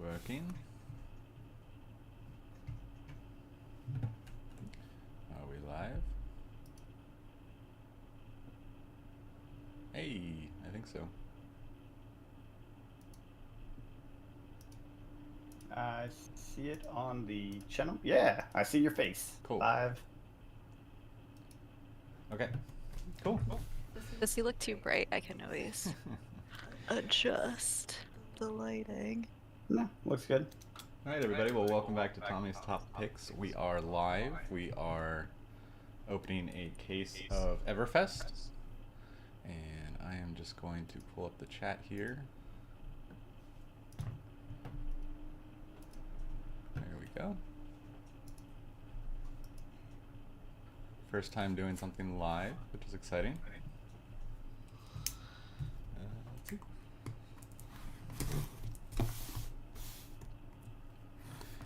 Working. Are we live? Hey, I think so. I see it on the channel. Yeah, I see your face. Cool. Live. Okay. Cool. Does he look too bright? I can always adjust the lighting. No, looks good. All right, everybody. Well, welcome back to Tommy's Top Picks. We are live. We are opening a case of Everfest. And I am just going to pull up the chat here. There we go. First time doing something live, which is exciting. Let's see.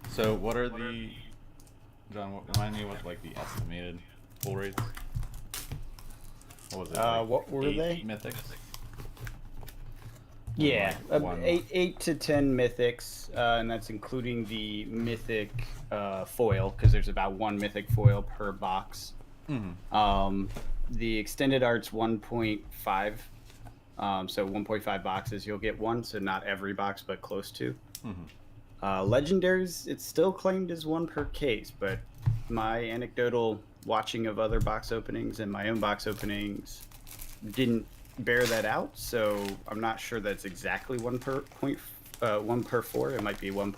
So what are the, John, remind me what like the estimated pull rates? What was it? Like what were they? Mythics? Yeah, Like one- 8 to 10 mythics, and that's including the mythic foil, because there's about one mythic foil per box. Mm-hmm. The extended art's 1.5, so 1.5 boxes you'll get one, so not every box, but close to. Mm-hmm. Legendaries, it's still claimed as one per case, but my anecdotal watching of other box openings and my own box openings didn't bear that out, so I'm not sure that's exactly one per four. It might be one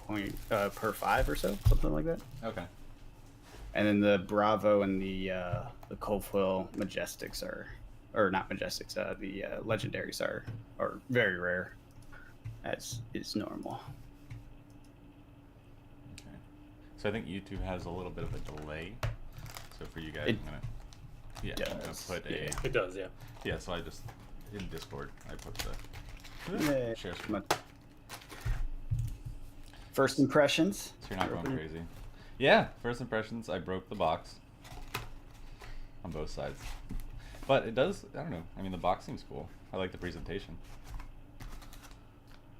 per five or so, something like that. Okay. And then the Bravo and the cold foil majestics or not majestics, the legendaries are very rare, as is normal. Okay. So I think YouTube has a little bit of a delay. So for you guys, It I'm gonna put a It does, yeah. yeah. So I just in Discord I put the Yeah, share come screen. on. First impressions. So you're not going crazy. Yeah, first impressions. I broke the box on both sides, but it does. I don't know. I mean, the box seems cool. I like the presentation.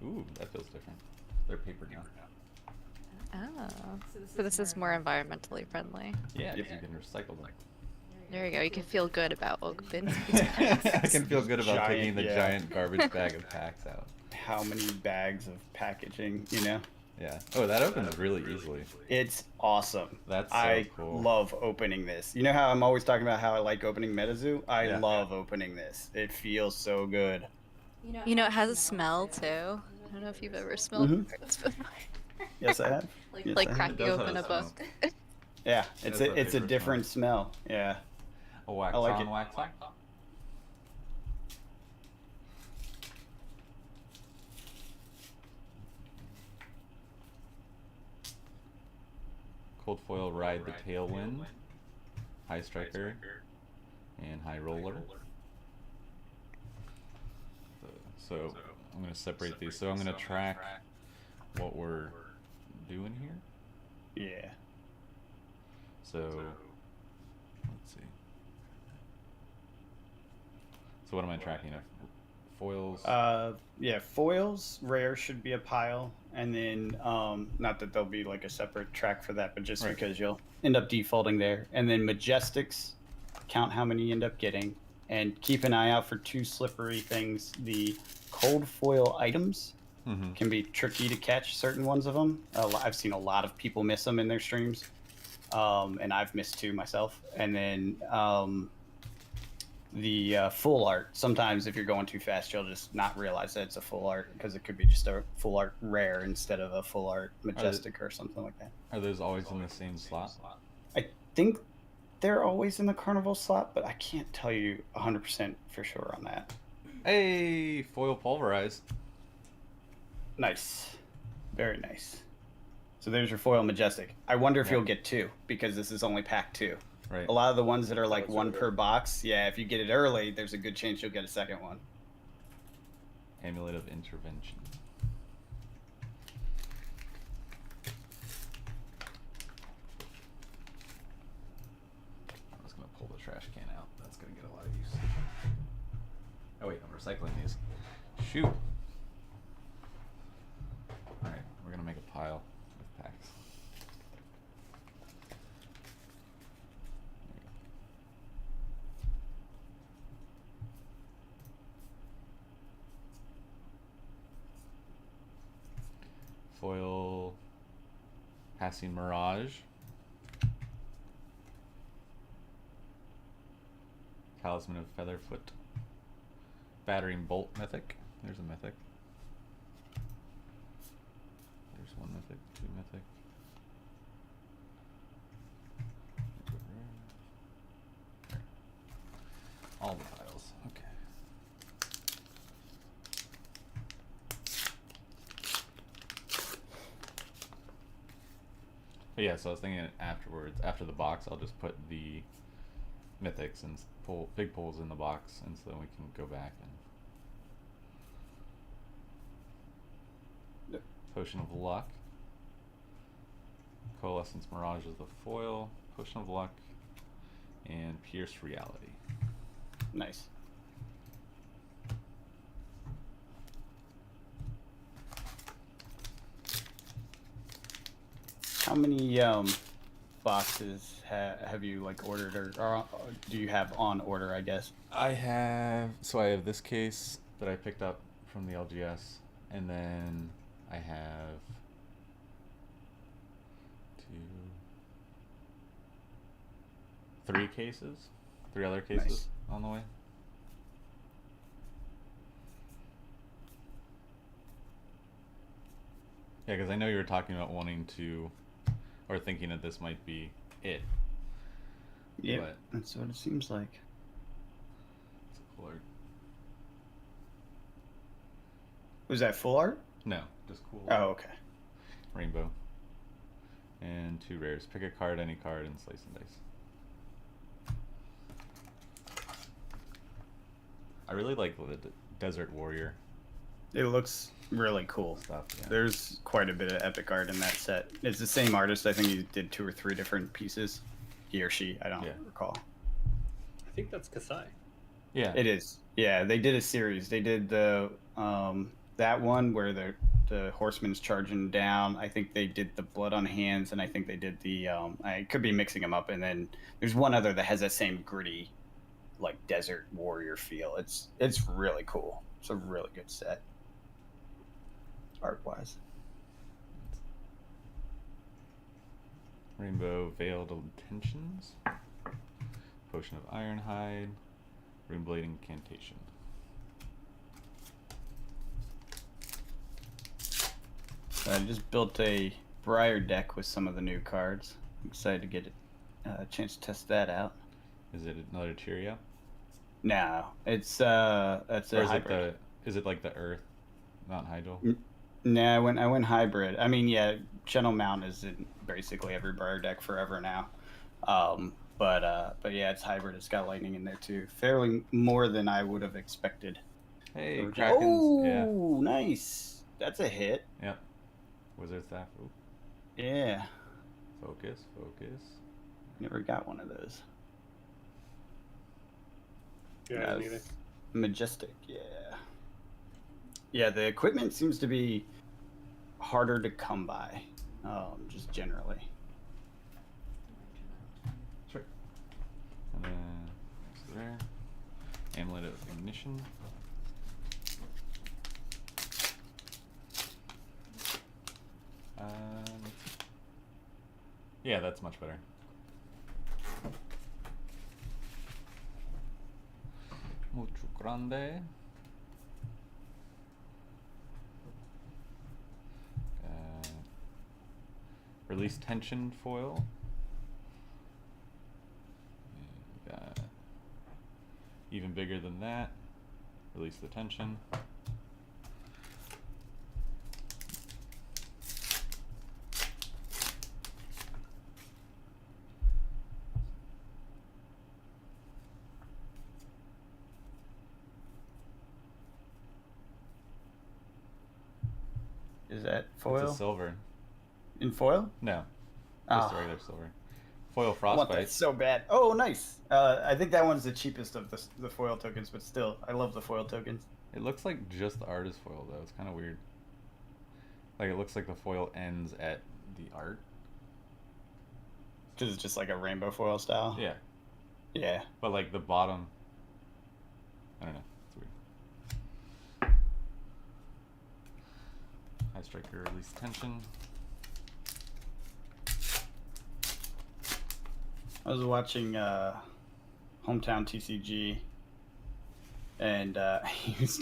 Ooh, that feels different. They're paper now. Oh, so this is more environmentally friendly. Yeah, Yep. you can recycle them. There you go. You can feel good about opening. I can feel good about taking Giant, the yeah. giant garbage bag of packs out. How many bags of packaging, you know? Yeah. Oh, that opens really easily. It's awesome. That's so I cool. love opening this. You know how I'm always talking about how I like opening MetaZoo? I Yeah. love opening this. It feels so good. You know, it has a smell too. I don't know if you've ever smelled this before. Yes, I have. Yes, Like I have. cracking does have open a a book. Yeah, That's it's a a different different smell. Yeah. A wax I like on, it. wax off. Cold foil ride the tailwind, high striker, and high roller. So I'm gonna separate these. So I'm gonna track what we're doing here. Yeah. So let's see. So what am I tracking? Foils. Yeah, foils, rare should be a pile, and then not that there'll be like a separate track for that, but just Right. because you'll end up defaulting there. And then majestics, count how many you end up getting, and keep an eye out for two slippery things. The cold foil items Mm-hmm. can be tricky to catch, certain ones of them. I've seen a lot of people miss them in their streams, and I've missed two myself. And then the full art. Sometimes if you're going too fast, you'll just not realize that it's a full art because it could be just a full art rare instead of a full art majestic or something like that. Are those always in the same slot? I think they're always in the carnival slot, but I can't tell you 100% for sure on that. Hey, foil pulverized. Nice. Very nice. So there's your foil majestic. I wonder if Yeah. you'll get two because this is only pack two. Right. A lot of the ones that are like That's one really per box, yeah, if you get it early, there's a good chance you'll get a second one. Amulet of intervention. I'm just gonna pull the trash can out. That's gonna get a lot of use. Oh wait, I'm recycling these. Shoot. Alright, we're gonna pile of packs. Foil Passing Mirage. Talisman of Featherfoot. Battering Bolt Mythic. There's a Mythic. There's one Mythic, two Mythic. All the piles. Okay. But yeah, so I was thinking afterwards, after the box, I'll just put the mythics and pull big pulls in the box, and so then we can go back and Potion of Luck. Coalescence Mirage is the foil. Potion of Luck and Pierce Reality. Nice. How many boxes have you like ordered, or do you have on order, I guess? I have this case that I picked up from the LGS, and then I have three other cases Nice. on the way. Yeah, because I know you were talking about wanting to, or thinking that this might be it. Yeah, But that's what it seems like. it's a cool art. Was that full art? No, just cool. Oh, okay. Rainbow. And two rares. Pick a card, any card, and slice and dice. I really like the Desert Warrior It looks really cool. stuff. Yeah. There's quite a bit of epic art in that set. It's the same artist. I think he did 2 or 3 different pieces. He or she, I don't recall. I think that's Kasai. Yeah. It is. Yeah, they did a series. They did the that one where the horseman's charging down. I think they did the Blood on Hands, and I think they did the I could be mixing them up. And then there's one other that has that same gritty, like Desert Warrior feel. It's really cool. It's a really good set, art wise. Rainbow Veiled Intentions. Potion of Ironhide. Runeblade Incantation. I just built a Briar deck with some of the new cards. I'm excited to get a chance to test that out. Is it another Cheerio? No, it's that's Or a is hybrid. it like the Earth Mount Hydel? No, I went hybrid. I mean, yeah, Gentle Mount is in basically every Briar deck forever now. But yeah, it's hybrid. It's got lightning in there too. Fairly more than I would have expected. Hey, Oh, Krakens. nice. That's a hit. Yeah. Yep. Wizard Staff. Ooh. Yeah, Focus. never got one of those. Yeah, neither. That's majestic. Yeah. Yeah, the equipment seems to be harder to come by, just generally. Sure. And then next there. Amulet of Ignition. Yeah, that's much better. Mucho Grande. Release Tension foil. And we got even bigger than that. Release the tension. Is that It's foil? a silver. In foil? No, Ah. just a regular silver. Foil I want Frostbite. that so bad. Oh, nice. I think that one's the cheapest of the foil tokens, but still, I love the foil tokens. It looks like just the artist foil though. It's kind of weird. Like it looks like the foil ends at the art. Because it's just like a rainbow foil style. Yeah. Yeah. But like the bottom, I don't know. It's weird. High striker, release tension. I was watching Hometown TCG, and he was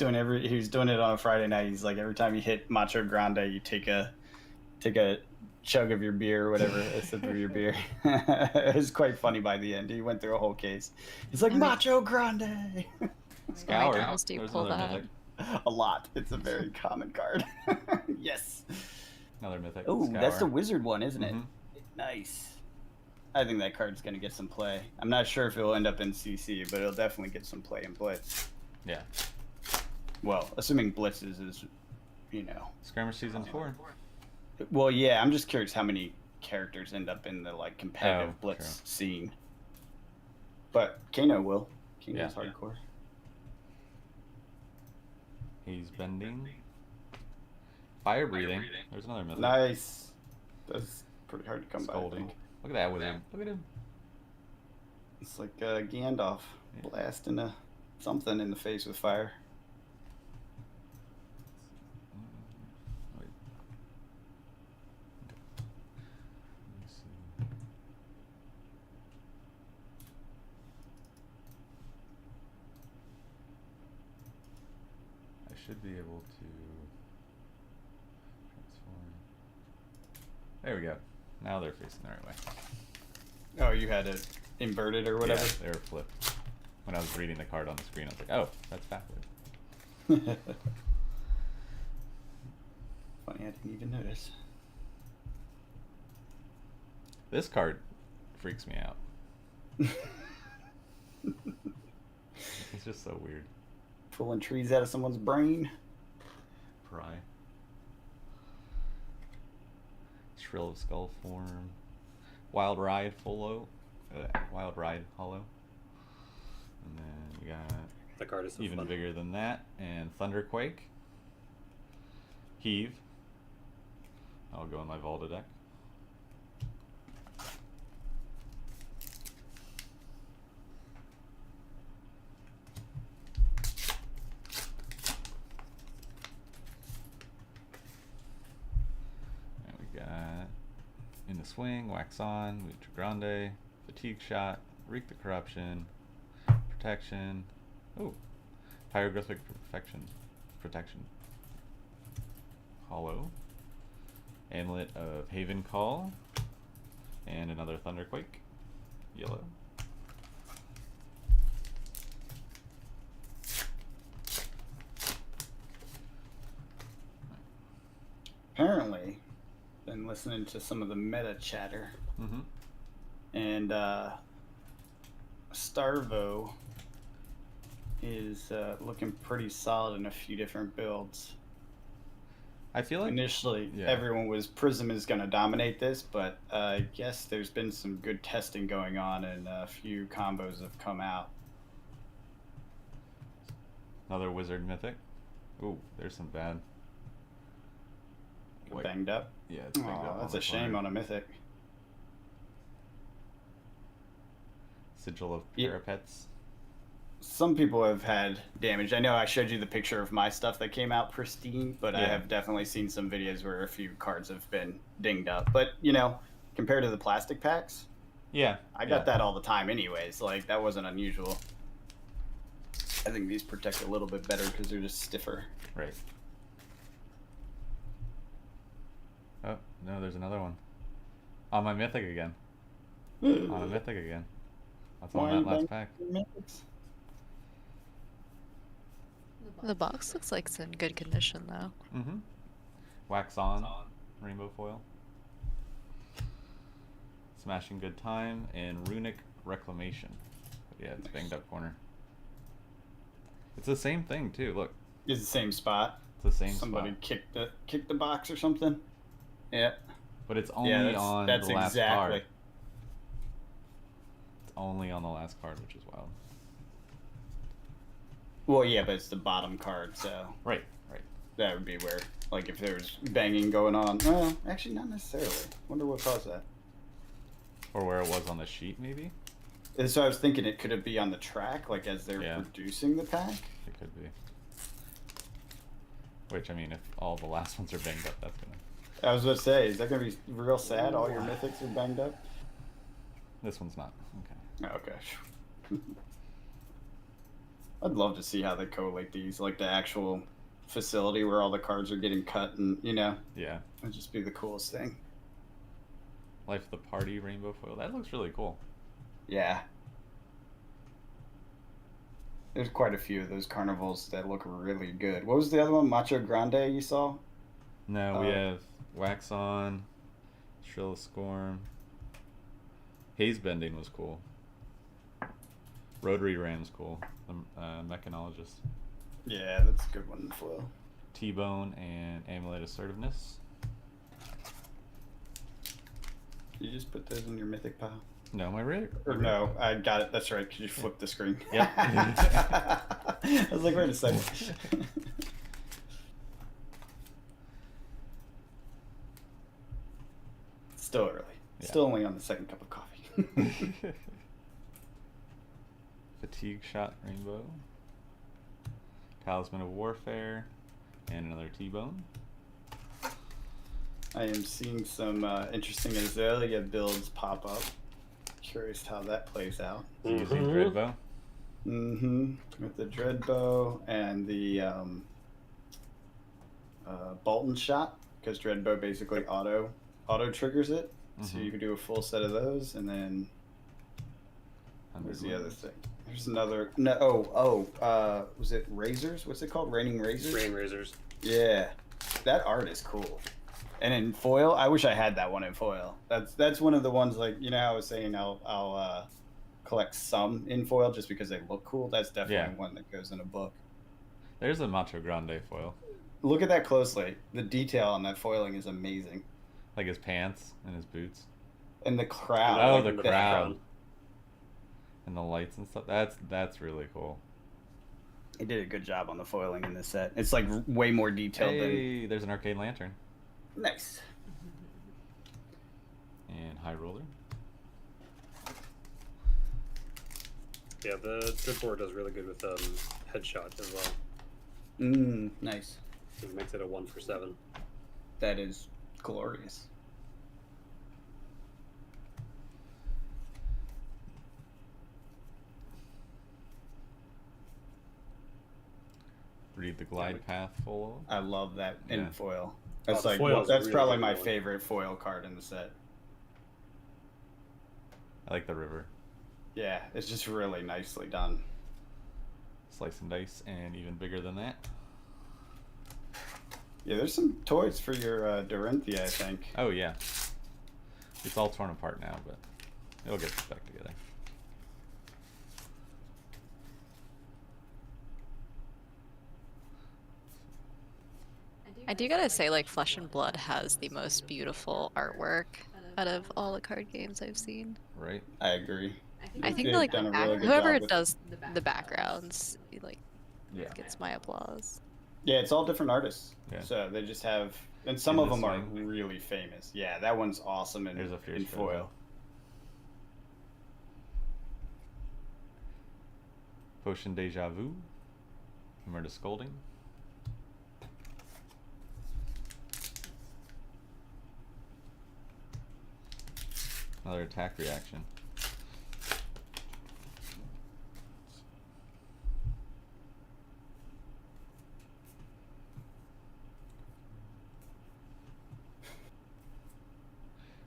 doing it on a Friday night. He's like, every time you hit Macho Grande, you take a chug of your beer or whatever, a sip of your beer. It was quite funny by the end. He went through a whole case. He's like, Macho Grande. Scour. cards do you There's pull another that? mythic. A lot. It's a very common card. Yes. Another mythic. Oh, Scour. that's the wizard one, isn't it? Mhm. Nice. I think that card's going to get some play. I'm not sure if it'll end up in CC, but it'll definitely get some play in Blitz. Yeah. Well, assuming Blitz is, Skirmish season 4. Well, yeah, I'm just curious how many characters end up in the, like, competitive Oh, Blitz true. scene. But Kano will. Kano's Yeah. hardcore. He's bending. Fire breathing. There's another mythic. Nice. That's pretty hard to come by, I Scolding. think. Look at that wizard. Look at him. It's like Gandalf Yeah. blasting something in the face with fire. Wait. Let me see. I should be able to transform. There we go. Now they're facing the right way. Oh, you had it inverted or whatever? Yeah, they were flipped. When I was reading the card on the screen, I was like, oh, that's backward. Funny, I didn't even notice. This card freaks me out. It's just so weird. Pulling trees out of someone's brain. Pry. Shrill of Skull Form. Wild Ride Hollow. Wild Ride Hollow. And then we got The card is so even fun. bigger than that. And Thunderquake. Heave. I'll go in my Volta deck. And we got In the Swing, Wax On, Grande, Fatigue Shot, Wreak the Corruption, Protection. Oh, Pyroglyphic Protection. Hollow. Amulet of Haven Call. And another Thunderquake. Yellow. Apparently, been listening to some of the meta chatter, Mm-hmm. and Starvo is looking pretty solid in a few different builds. I feel like Initially, yeah. everyone was Prism is going to dominate this, but I guess there's been some good testing going on, and a few combos have come out. another Wizard Mythic. Ooh, there's some bad. Wait. Banged up. Yeah, it's banged Oh, up. that's a shame on a Mythic. Sigil of Yeah. Parapets. Some people have had damage. I know I showed you the picture of my stuff that came out pristine, but I Yeah. have definitely seen some videos where a few cards have been dinged up. But, compared to the plastic packs, Yeah. I got that all the time anyways. Like, that wasn't unusual. I think these protect a little bit better because they're just stiffer. Right. Oh, no, there's another one. On my Mythic again. On a Mythic again. That's on that last pack. The box looks like it's in good condition though. Mm-hmm. Wax On. Rainbow Foil. Smashing Good Time. And Runic Reclamation. But yeah, it's banged up corner. It's the same thing too, look. It's the same spot. It's the same Somebody spot. kicked the box or something. Yeah. But it's only Yeah, on that's the last exactly. card. It's only on the last card, which is wild. Well, yeah, but it's the bottom card, so Right, right. that would be where Like if there's banging going on. Well, actually, not necessarily. Wonder what caused that. Or where it was on the sheet, maybe? And so I was thinking it could be on the track, like as they're Yeah. producing the pack. It could be. Which, I mean, if all the last ones are banged up, that's gonna... I was going to say, is that going to be real sad? All your mythics are banged up? This one's not. Okay. Oh, okay. I'd love to see how they collate these, like the actual facility where all the cards are getting cut, and Yeah. it'd just be the coolest thing. Life of the Party rainbow foil. That looks really cool. Yeah. There's quite a few of those carnivals that look really good. What was the other one? Macho Grande you saw? No, we have Wax On, Shrill Scorn. Haze Bending was cool. Rotary Ram's cool. The Mechanologist. Yeah, that's a good one in foil. T-Bone and Amulet Assertiveness. You just put those in your mythic pile? No, my rig. Or no, I got it. That's right, because you flipped the screen. Yep. I was like, wait a second. Still early. Yeah. Still only on the second cup of coffee. Fatigue Shot Rainbow. Talisman of Warfare. And another T-Bone. I am seeing some interesting Azalea builds pop up. Curious how that plays out. So using Dreadbow. Mm-hmm. With the Dreadbow and the Bolton Shot, because Dreadbow basically auto triggers it. So you can do a full set of those, and then where's the other thing? There's another. No, was it Razors? What's it called? Raining Razors. Rain Razors. Yeah, that art is cool. And in foil, I wish I had that one in foil. That's one of the ones, like, how I was saying I'll collect some in foil just because they look cool. That's definitely one that goes in a book. There's a Macho Grande foil. Look at that closely. The detail on that foiling is amazing. Like his pants and his boots. And the crowd. Oh, like the in the crowd. background. And the lights and stuff. That's really cool. He did a good job on the foiling in this set. It's like way more detailed Hey, there's an Arcane Lantern. than. Nice. And High Roller. Yeah, the Dripboard does really good with Headshot as well. Nice. It makes it a 1 for 7. That is glorious. Read the Glide Path full. I love that in Yeah. foil. That's the like foil's that's really probably good my one. favorite foil card in the set. I like the river. Yeah, it's just really nicely done. Slice and dice, and even bigger than that. Yeah, there's some toys for your Dorinthia, I think. Oh yeah. It's all torn apart now, but it'll get back together. I do gotta say, like, Flesh and Blood has the most beautiful artwork out of all the card games I've seen. Right? I agree. I think They've like done a really good whoever job with- does the backgrounds, like, Yeah. gets my applause. Yeah, it's all different artists. Yeah. So they just have, and some In of the them are swing. really famous. Yeah, that one's awesome in, There's a Fierce in foil. Dreadbow. Potion Deja Vu. Murder Scolding. Another attack reaction.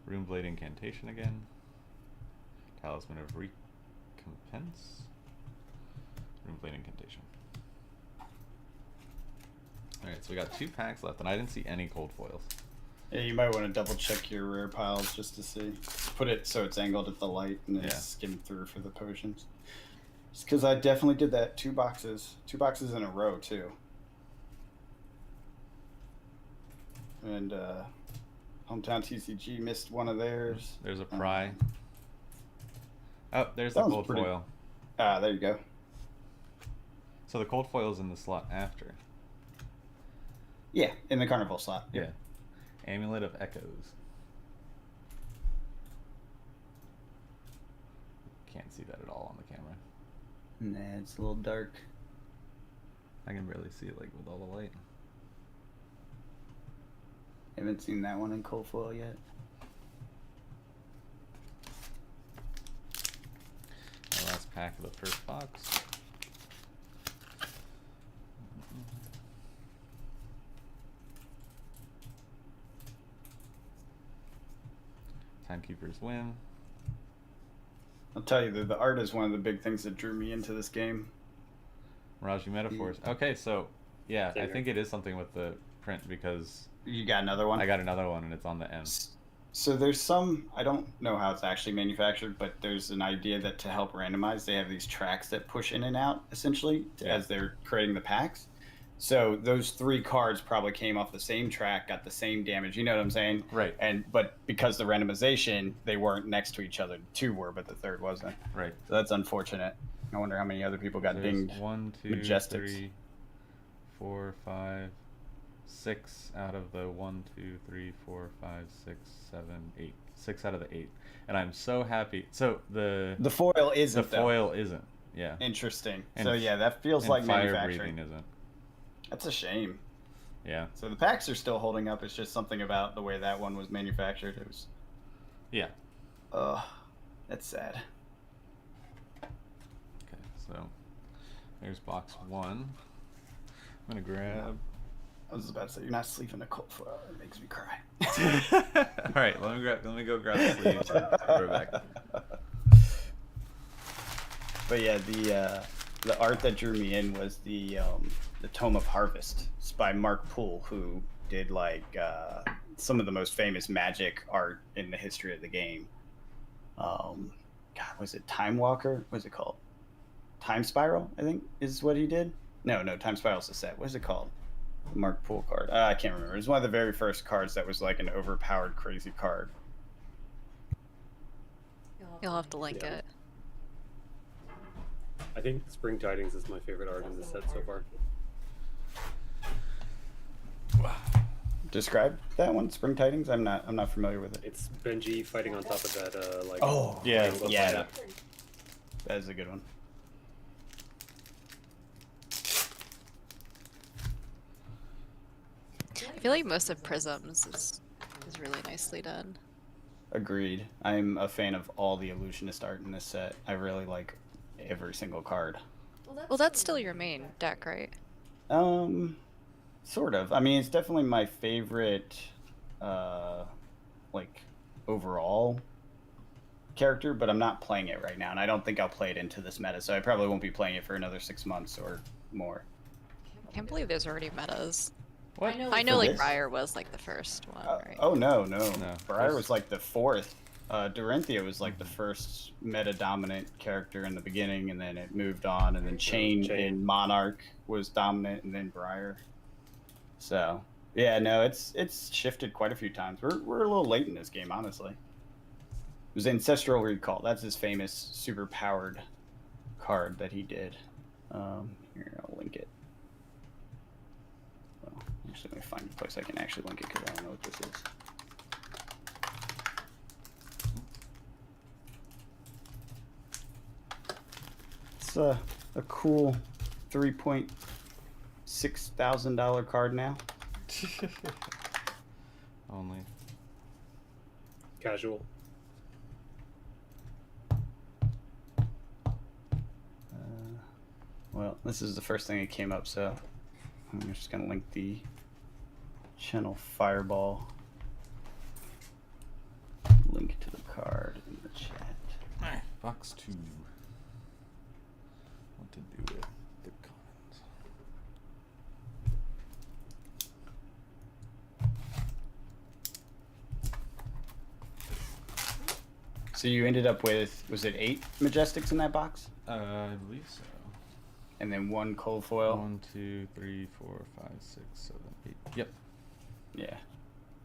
Runeblade Incantation again. Talisman of Recompense. Runeblade Incantation. Alright, so we got 2 packs left, and I didn't see any cold foils. Yeah, you might want to double check your rare piles just to see. Put it so it's angled at the light and then Yeah. skim through for the potions. Just because I definitely did that 2 boxes in a row too. And Hometown TCG missed one of theirs. There's a Pry. Oh, there's that the one's cold pretty- foil. Ah, there you go. So the cold foil is in the slot after. Yeah, in the carnival slot. Yeah. Amulet of Echoes. Can't see that at all on the camera. Nah, it's a little dark. I can barely see it like with all the light. Haven't seen that one in cold foil yet. Our last pack of the first box. Timekeepers win. I'll tell you, the art is one of the big things that drew me into this game. Miraji Metaphors. Okay, so yeah, I There. think it is something with the print because You got another one? I got another one and it's on the end. So there's some, I don't know how it's actually manufactured, but there's an idea that to help randomize, they have these tracks that push in and out, essentially, Yeah. as they're creating the packs. So those 3 cards probably came off the same track, got the same damage, you know what I'm saying? Right. But because the randomization, they weren't next to each other. 2 were, but the 3rd wasn't. Right. So that's unfortunate. I wonder how many other people got There's dinged. 1, 2, Majestics. 3, 4, 5, 6 out of the 1, 2, 3, 4, 5, 6, 7, 8. 6 out of the 8. And I'm so happy. So The foil isn't, the foil isn't. Yeah. Interesting. And So yeah, that feels and like fire manufacturing. breathing isn't. That's a shame. Yeah. So the packs are still holding up. It's just something about the way that one was manufactured. It was, Yeah. that's sad. Okay, so there's box 1. I'm gonna grab. I was about to say, you're not sleeping a cold foil. It makes me cry. All right, let me go grab the sleeves and put it back. But yeah, the art that drew me in was the Tome of Harvest. It's by Mark Poole, who did like some of the most famous Magic art in the history of the game. God, was it Time Walker? What's it called? Time Spiral, I think, is what he did. No, Time Spiral's the set. What is it called? The Mark Poole card. I can't remember. It was one of the very first cards that was like an overpowered, crazy card. You'll have to link Yeah. it. I think Spring Tidings is my favorite art in the set so far. Describe that one, Spring Tidings. I'm not familiar with it. It's Benji fighting on top of that like. Yeah, triangle yeah. planet. That is a good one. I feel like most of Prisms is really nicely done. Agreed. I'm a fan of all the illusionist art in this set. I really like every single card. Well, that's still your main deck, right? Sort of. I mean, it's definitely my favorite, like, overall character, but I'm not playing it right now, and I don't think I'll play it into this meta, so I probably won't be playing it for another 6 months or more. I can't believe there's already metas. What? I know, For like, this? Briar was, like, the first one, right? Oh, no. No, Briar this- was like the 4th. Dorinthia was like the first meta-dominant character in the beginning, and then it moved on, and then Chain in Monarch was dominant, and then Briar. So, yeah, no, it's shifted quite a few times. We're a little late in this game, honestly. It was Ancestral Recall. That's his famous super-powered card that he did. Here, I'll link it. Well, actually, let me find a place I can actually link it, because I don't know what this is. It's a cool $3.6 thousand card now. Only. Casual. Well, this is the first thing that came up, so I'm just gonna link the channel Fireball link to the card in the chat. Alright, box 2. What to do with the commons? So you ended up with, was it 8 Majestics in that box? I believe so. And then 1 cold foil? 1, 2, 3, 4, 5, 6, 7, 8. Yep. Yeah.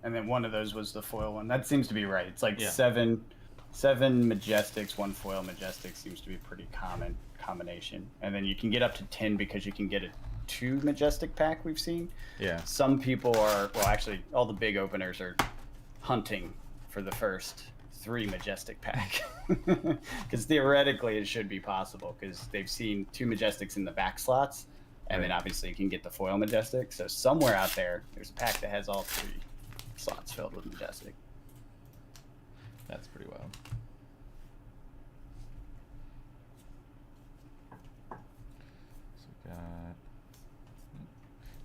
And then one of those was the foil one. That seems to be right. It's like Yeah. seven Majestics, 1 foil Majestic seems to be a pretty common combination. And then you can get up to 10 because you can get 2 Majestic pack we've seen. Yeah. Some people are, well, actually, all the big openers are hunting for the first 3 Majestic pack. Because theoretically it should be possible, because they've seen 2 Majestics in the back slots, and then obviously you can get the foil Majestic. So somewhere out there's a pack that has all 3 slots filled with Majestic. That's pretty wild. So we got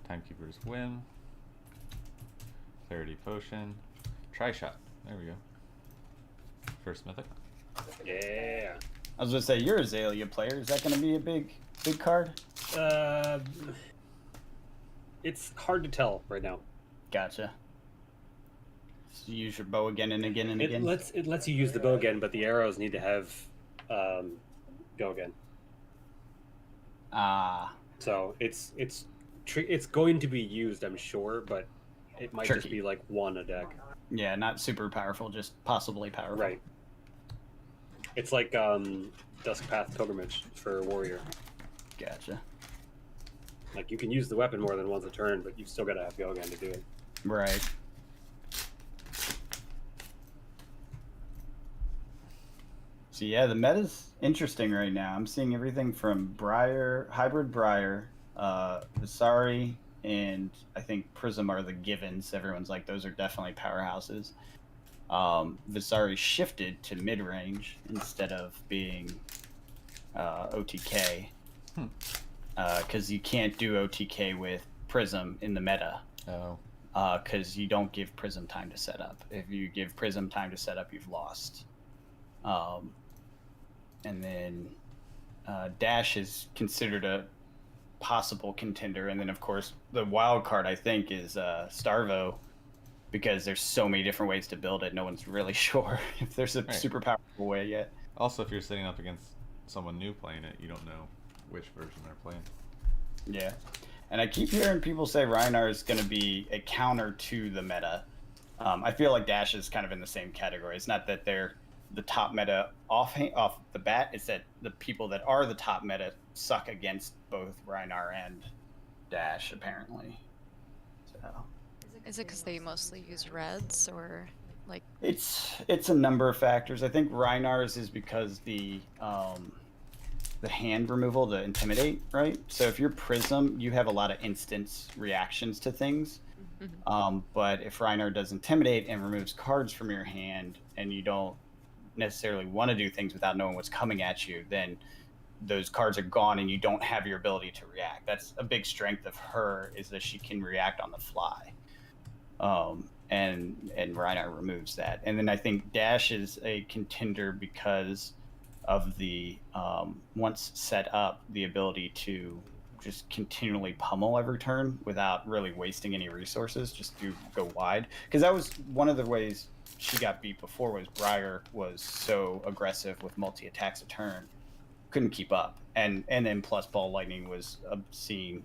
Timekeeper's Whim, Clarity Potion, Tri-Shot. There we go. First mythic. Yeah. I was gonna say, you're a Azalea player. Is that gonna be a big card? It's hard to tell right now. Gotcha. So you use your bow again and again and It again. lets you use the bow again, but the arrows need to have go again. So it's going to be used, I'm sure, but it might just be like 1 a deck. Yeah, not super powerful, just possibly powerful. Right. It's like Duskpath Pilgrimage for Warrior. Gotcha. Like, you can use the weapon more than once a turn, but you've still got to have go again to do it. Right. So yeah, the meta's interesting right now. I'm seeing everything from Hybrid Briar, Visari, and I think Prism are the givens. Everyone's like, those are definitely powerhouses. Visari shifted to mid-range instead of being OTK. Because you can't do OTK with Prism in the meta. Oh. Because you don't give Prism time to set up. If you give Prism time to set up, you've lost. And then Dash is considered a possible contender. And then, of course, the wild card, I think, is Starvo, because there's so many different ways to build it. No one's really sure if there's a super powerful way yet. Also, if you're sitting up against someone new playing it, you don't know which version they're playing. Yeah. And I keep hearing people say Rhinar is going to be a counter to the meta. I feel like Dash is kind of in the same category. It's not that they're the top meta off the bat. It's that the people that are the top meta suck against both Rhinar and Dash, apparently. So Is it because they mostly use reds, or like? it's a number of factors. I think Rhinar's is because the hand removal, the Intimidate, right? So if you're Prism, you have a lot of instant reactions to things. But if Rhinar does Intimidate and removes cards from your hand, and you don't necessarily want to do things without knowing what's coming at you, then those cards are gone and you don't have your ability to react. That's a big strength of her, is that she can react on the fly. And Rhinar removes that. And then I think Dash is a contender because of the once set up, the ability to just continually pummel every turn without really wasting any resources, just to go wide. Because that was one of the ways she got beat before, was Briar was so aggressive with multi-attacks a turn, couldn't keep up. And then plus Ball Lightning was obscene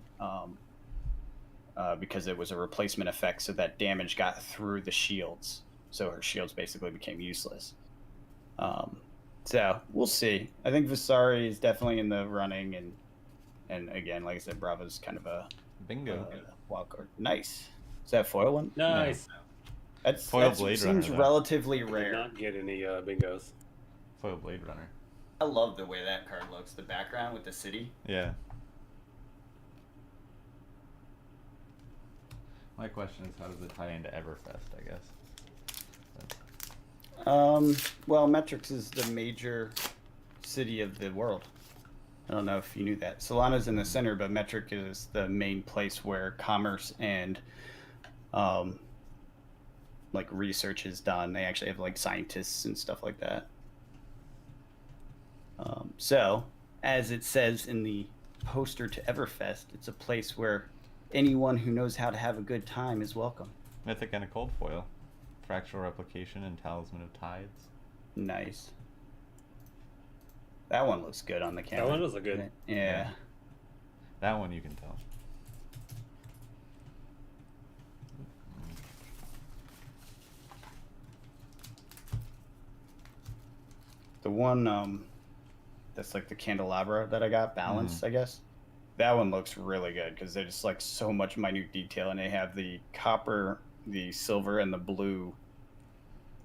because it was a replacement effect, so that damage got through the shields. So her shields basically became useless. So we'll see. I think Visari is definitely in the running, and again, like I said, Bravo's kind of a bingo wild card. Nice. Is that foil one? Nice. No. That's Foil Blade Runner, seems though. relatively I did rare. not get any bingos. Foil Blade Runner. I love the way that card looks. The background with the city. Yeah. My question is, how does it tie into Everfest, I guess? Well, Metrix is the major city of the world. I don't know if you knew that. Solana's in the center, but Metric is the main place where commerce and like research is done. They actually have like scientists and stuff like that. So, as it says in the poster to Everfest, it's a place where anyone who knows how to have a good time is welcome. Mythic and a cold foil. Fractional Replication and Talisman of Tides. Nice. That one looks good on the camera. That one does look good. Yeah. That one you can tell. The one that's like the candelabra that I got, balanced, I guess. That one looks really good because there's like so much minute detail, and they have the copper, the silver, and the blue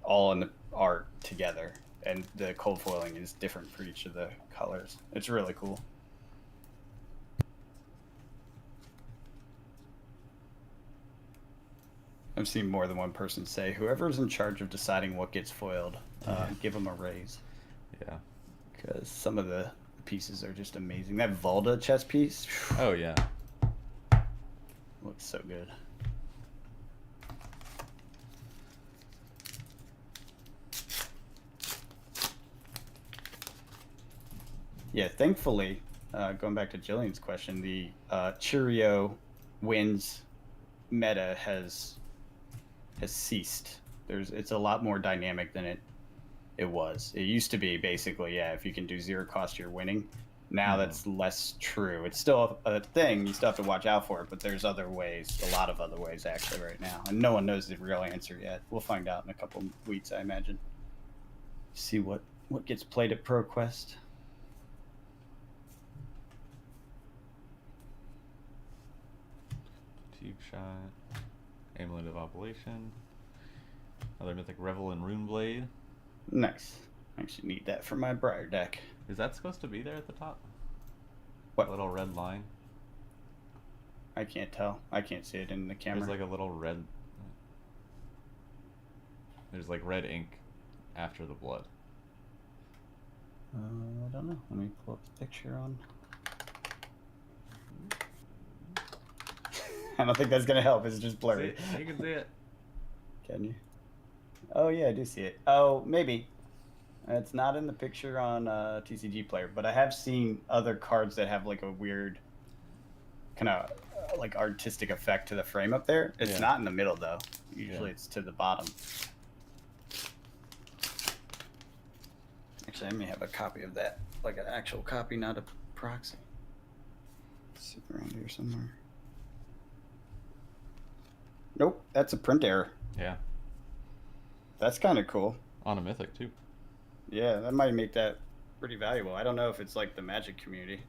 all in the art together, and the cold foiling is different for each of the colors. It's really cool. I've seen more than one person say, whoever's in charge of deciding what gets foiled, give them a raise. Yeah. Because some of the pieces are just amazing. That Volda chess piece. Oh yeah. Looks so good. Yeah, thankfully, going back to Jillian's question, the Cheerio wins meta has ceased. It's a lot more dynamic than it was. It used to be basically, yeah, if you can do zero cost, you're winning. Now that's less true. It's still a thing. You still have to watch out for it, but there's other ways, a lot of other ways actually right now. And no one knows the real answer yet. We'll find out in a couple weeks, I imagine. See what gets played at ProQuest. Tube shot. Amulet of Oblation. Another mythic Revel and Runeblade. Nice. I actually need that for my Briar deck. Is that supposed to be there at the top? What? That little red line? I can't tell. I can't see it in the camera. There's like a little red... There's like red ink after the blood. I don't know. Let me pull up the picture on... I don't think that's going to help. It's just blurry. You can see it. Can you? Oh, yeah, I do see it. Oh, maybe. It's not in the picture on TCG Player, but I have seen other cards that have like a weird kind of like artistic effect to the frame up there. It's not in the middle, though. Usually it's to the bottom. Actually, I may have a copy of that. Like an actual copy, not a proxy. It's around here somewhere. Nope, that's a print error. Yeah. That's kind of cool. On a mythic, too. Yeah, that might make that pretty valuable. I don't know if it's like the Magic community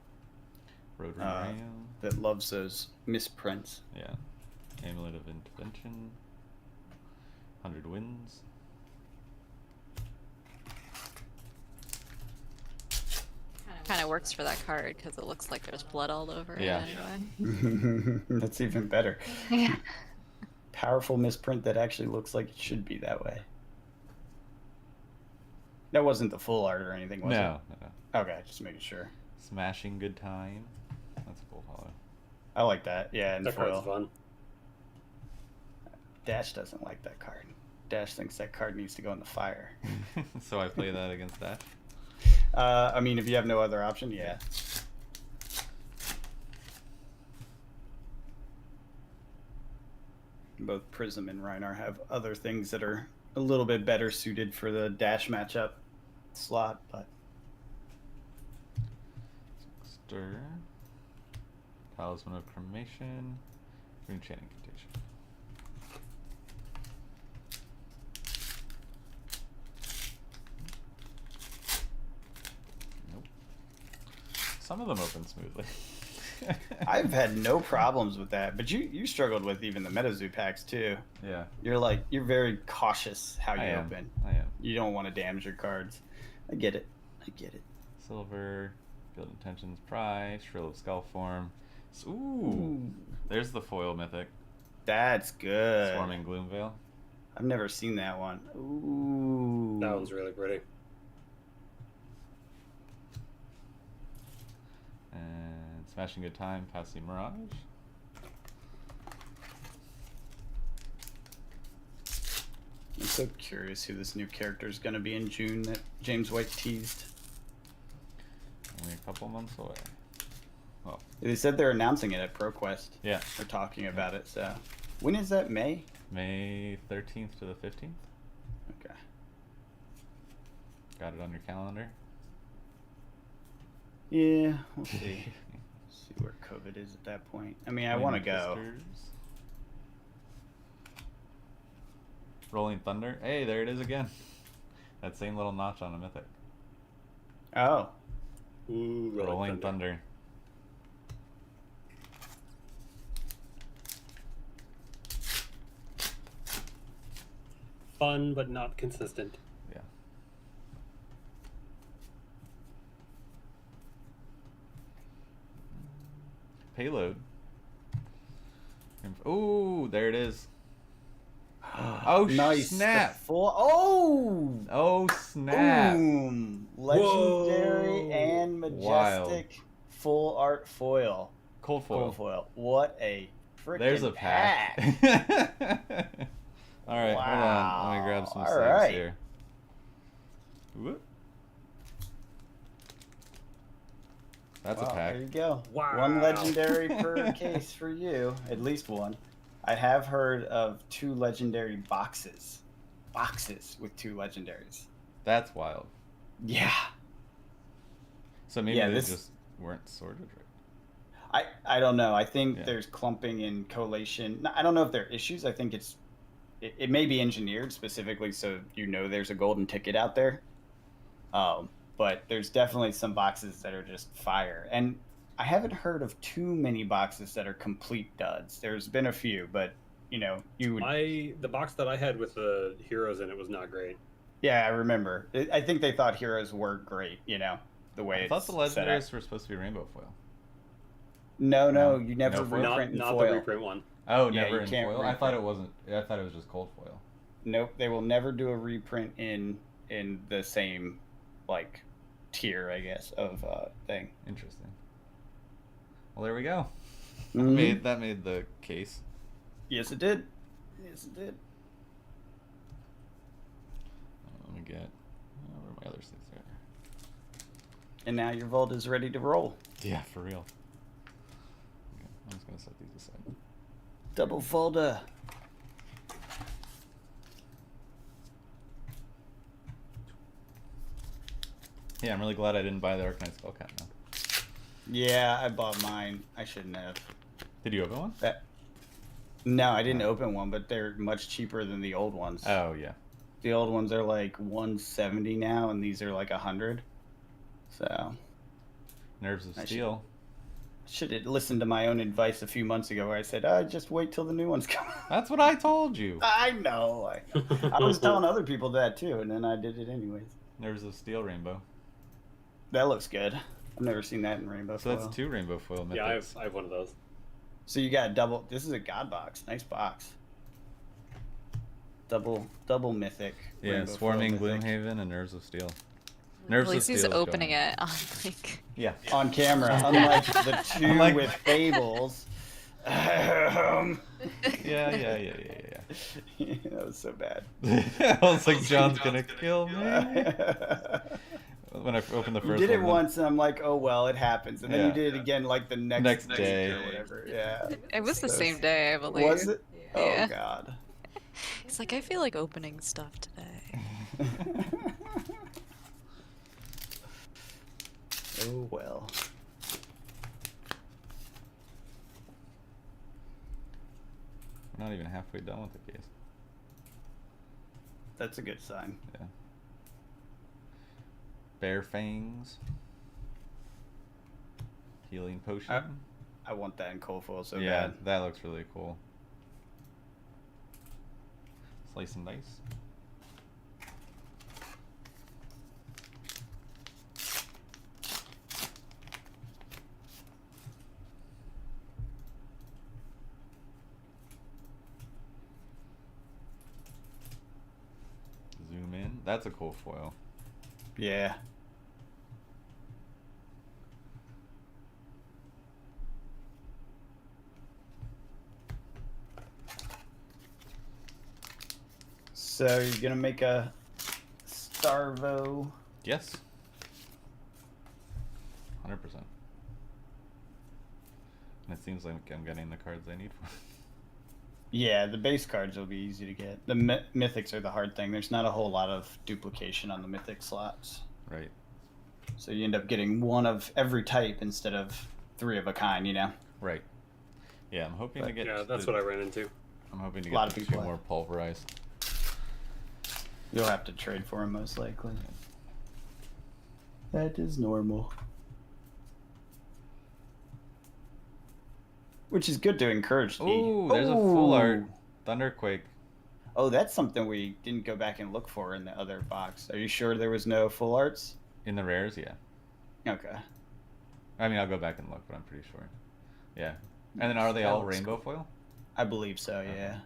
Road Ram. that loves those misprints. Yeah. Amulet of Intervention. 100 Winds. Kind of works for that card because it looks like there's blood all over it anyway. That's even better. Yeah. Powerful misprint that actually looks like it should be that way. That wasn't the full art or anything, was it? No. Okay, just making sure. Smashing Good Time. That's a cool hollow. I like that. Yeah, and That foil. card's fun. Dash doesn't like that card. Dash thinks that card needs to go in the fire. So I play that against that. I mean, if you have no other option, yeah. Both Prism and Reinar have other things that are a little bit better suited for the Dash matchup slot, but Stir. Talisman of Cremation. Rune Chanting Contagion. Nope. Some of them open smoothly. I've had no problems with that. But you struggled with even the MetaZoo packs too. Yeah. You're very cautious how you I am. open. I am. You don't want to damage your cards. I get it. Silver. Field Intentions Pry. Shrill of Skullform. Ooh. There's the foil mythic. That's good. Swarming Gloomveil. I've never seen that one. Ooh. That one's really pretty. And Smashing Good Time, Passy Mirage. I'm so curious who this new character is going to be in June that James White teased. Only a couple months away. Well, They said they're announcing it at ProQuest. yeah. They're talking about it, so. When is that, May? May 13th to the 15th. Okay. Got it on your calendar. Yeah, we'll see. See where COVID is at that point. I mean, I want to go. Twisters. Rolling Thunder. Hey, there it is again. That same little notch on a mythic. Oh. Ooh, Rolling Thunder. fun but not consistent. Yeah. Payload. Ooh, there it is. Oh, Nice. snap. Oh! Oh, snap. Boom! Legendary Whoa. and majestic Wild. full art foil. Cold foil. Cold foil. What a freaking There's a pack. All right, hold on. Let me grab some All saves right. here. Whoop. That's a pack. There you go. Wow. One legendary per case for you. At least one. I have heard of 2 legendary boxes. Boxes with 2 legendaries. That's wild. Yeah. So maybe Yeah, they this- just weren't sorted right. I don't know. I think Yeah. there's clumping and collation. I don't know if there are issues. I think it may be engineered specifically so you know there's a golden ticket out there. But there's definitely some boxes that are just fire. And I haven't heard of too many boxes that are complete duds. There's been a few, but you know, you would. The box that I had with the heroes in it was not great. Yeah, I remember. I think they thought heroes were great. You know, the way I thought it's the set up. legendaries were supposed to be rainbow foil. No, No, you never no foil? reprint in Not foil. the reprint one. Oh, Yeah, never you in can't foil. I thought reprint. it wasn't. I thought it was just cold foil. Nope, they will never do a reprint in the same like tier, I guess, of thing. Interesting. Well, there we go. Mhm. That made the case. Yes, it did. Yes, it did. Let me get. Where are my other things there? And now your vault is ready to roll. Yeah, for real. Okay, I'm just gonna set these aside. Double folder. Yeah, I'm really glad I didn't buy the Arcanine Spellcat now. Yeah, I bought mine. I shouldn't have. Did you open one? No, I didn't open one, but they're much cheaper than the old ones. Oh yeah. The old ones are like 170 now, and these are like 100. So Nerves of I Steel. should have listened to my own advice a few months ago, where I said, just wait till the new ones come. That's what I told you. I know. I was telling other people that too, and then I did it anyways. Nerves of Steel Rainbow. That looks good. I've never seen that in rainbow So foil. that's 2 rainbow foil mythics. Yeah, I have one of those. So you got double. This is a god box. Nice box. Double mythic. Yeah, rainbow foil Swarming mythic. Gloomhaven and Nerves of Steel. At Nerves of least he's Steel is opening going. it on like. Yeah. On camera, unlike the two Unlike- with fables. Yeah. That was so bad. I was like, John's gonna kill me. When I opened the You first did it one. once, and I'm like, oh well, it happens. And then Yeah. you did it again, like the next Next week day. or whatever. Yeah. It was the So- same day, I believe. Was it? Yeah. Oh god. He's like, I feel like opening stuff today. Oh well. We're not even halfway done with the case. That's a good sign. Yeah. Bear Fangs. Healing Potion. I want that in cold foil so yeah, bad. that looks really cool. Slice and dice. Zoom in. That's a cool foil. Yeah. So you're gonna make a Starvo. Yes. 100%. And it seems like I'm getting the cards I need for it. Yeah, the base cards will be easy to get. The mythics are the hard thing. There's not a whole lot of duplication on the mythic slots. Right. So you end up getting one of every type instead of 3 of a kind, you know? Right. Yeah, I'm hoping to But, get. Yeah, that's what I ran into. I'm hoping to A lot get of the 2 people more pulverized. You'll have to trade for them most likely. That is normal. Which is good to encourage the... Ooh, there's a full art Ooh. Thunderquake. Oh, that's something we didn't go back and look for in the other box. Are you sure there was no full arts? In the rares, yeah. Okay. I mean, I'll go back and look, but I'm pretty sure. Yeah. And then are they all rainbow foil? I believe so, yeah.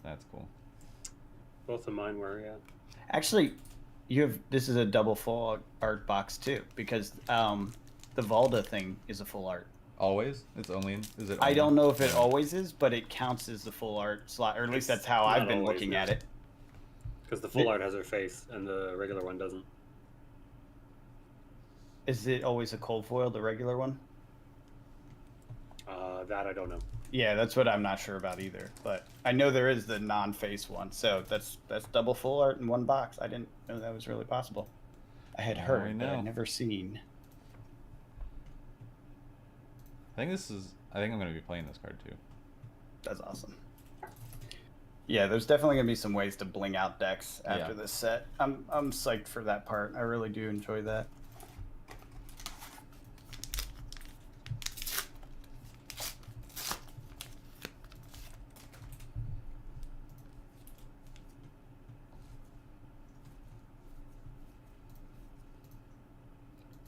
That's cool. Both of mine were, yeah. Actually, this is a double full art box too, because the Valda thing is a full art. Always? Is it only? I don't know if it always is, but it counts as the full art slot, or at least that's how I've been looking at it. Because the full art has her face, and the regular one doesn't. Is it always a cold foil, the regular one? That I don't know. Yeah, that's what I'm not sure about either. But I know there is the non-face one, so that's double full art in one box. I didn't know that was really possible. I had heard, but I'd never seen. I think I'm going to be playing this card too. That's awesome. Yeah, there's definitely going to be some ways to bling out decks after this set. I'm psyched for that part. I really do enjoy that.